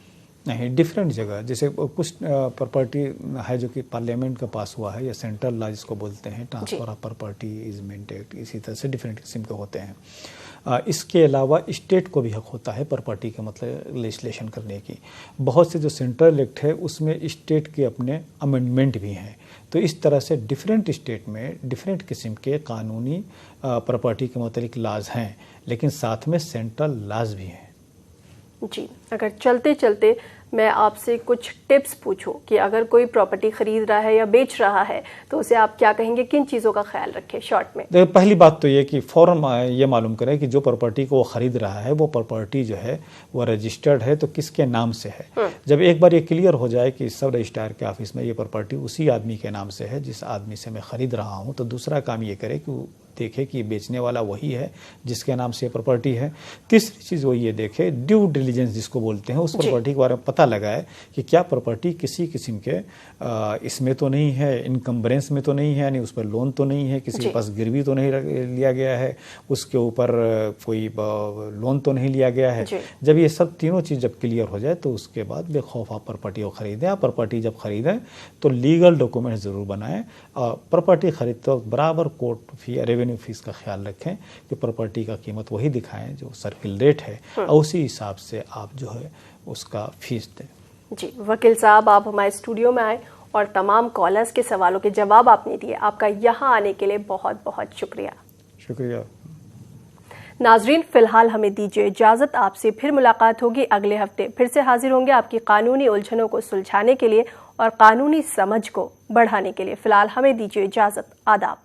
नहीं, डिफरेंट जगह, जैसे कुछ प्रॉपर्टी है जो कि पार्लियामेंट का पास हुआ है या सेंट्रल लॉ जिसको बोलते हैं, transfer of property easement act, इसी तरह से डिफरेंट किस्म के होते हैं। इसके अलावा स्टेट को भी हक़ होता है प्रॉपर्टी के मतलब लेजिस्लेशन करने की। बहुत से जो सेंट्रल एक्ट है उसमें स्टेट के अपने अमेंडमेंट भी हैं। तो इस तरह से डिफरेंट स्टेट में डिफरेंट किस्म के कानूनी प्रॉपर्टी के मतलब लॉज हैं, लेकिन साथ में सेंट्रल लॉज भी हैं। जी, अगर चलते चलते मैं आपसे कुछ टिप्स पूछूं कि अगर कोई प्रॉपर्टी खरीद रहा है या बेच रहा है तो उसे आप क्या कहेंगे, किन चीज़ों का ख्याल रखें शॉर्ट में? देखो, पहली बात तो ये कि फौरन ये मालूम करें कि जो प्रॉपर्टी को वो खरीद रहा है वो प्रॉपर्टी जो है वो रजिस्टर्ड है तो किसके नाम से है। जब एक बार ये क्लियर हो जाए कि सब रजिस्ट्रार के ऑफिस में ये प्रॉपर्टी उसी आदमी के नाम से है जिस आदमी से मैं खरीद रहा हूँ, तो दूसरा काम ये करे कि देखे कि बेचने वाला वही है जिसके नाम से प्रॉपर्टी है। तीसरी चीज़ वो ये देखे, ड्यू डिलीजेंस जिसको बोलते हैं, उस प्रॉपर्टी के बारे में पता लगाए कि क्या प्रॉपर्टी किसी किस्म के इसमें तो नहीं है, इनकम्बरेंस में तो नहीं है, यानी उस पर लोन तो नहीं है, किसी के पास गिरवी तो नहीं लिया गया है, उसके ऊपर कोई लोन तो नहीं लिया गया है। जब ये सब तीनों चीज़ जब क्लियर हो जाए तो उसके बाद बेखौफ आप प्रॉपर्टी को खरीदें। आप प्रॉपर्टी जब खरीदें तो लीगल डॉक्यूमेंट ज़रूर बनाएं और प्रॉपर्टी खरीदते वक्त बराबर कोर्ट फी रेवेन्यू फीस का ख्याल रखें कि प्रॉपर्टी का कीमत वही दिखाएं जो सर्किल रेट है और उसी हिसाब से आप जो है उसका फीस दें। जी वकील साहब, आप हमारे स्टूडियो में आए और तमाम कॉलर्स के सवालों के जवाब आपने दिए, आपका यहाँ आने के लिए बहुत बहुत शुक्रिया। शुक्रिया। नाजरीन, फिलहाल हमें दीजिए इजाजत, आपसे फिर मुलाकात होगी अगले हफ्ते। फिर से हाजिर होंगे आपकी कानूनी उलझनों को सुलझाने के लिए और कानूनी समझ को बढ़ाने के लिए। फिलहाल हमें दीजिए इजाजत। आदाब।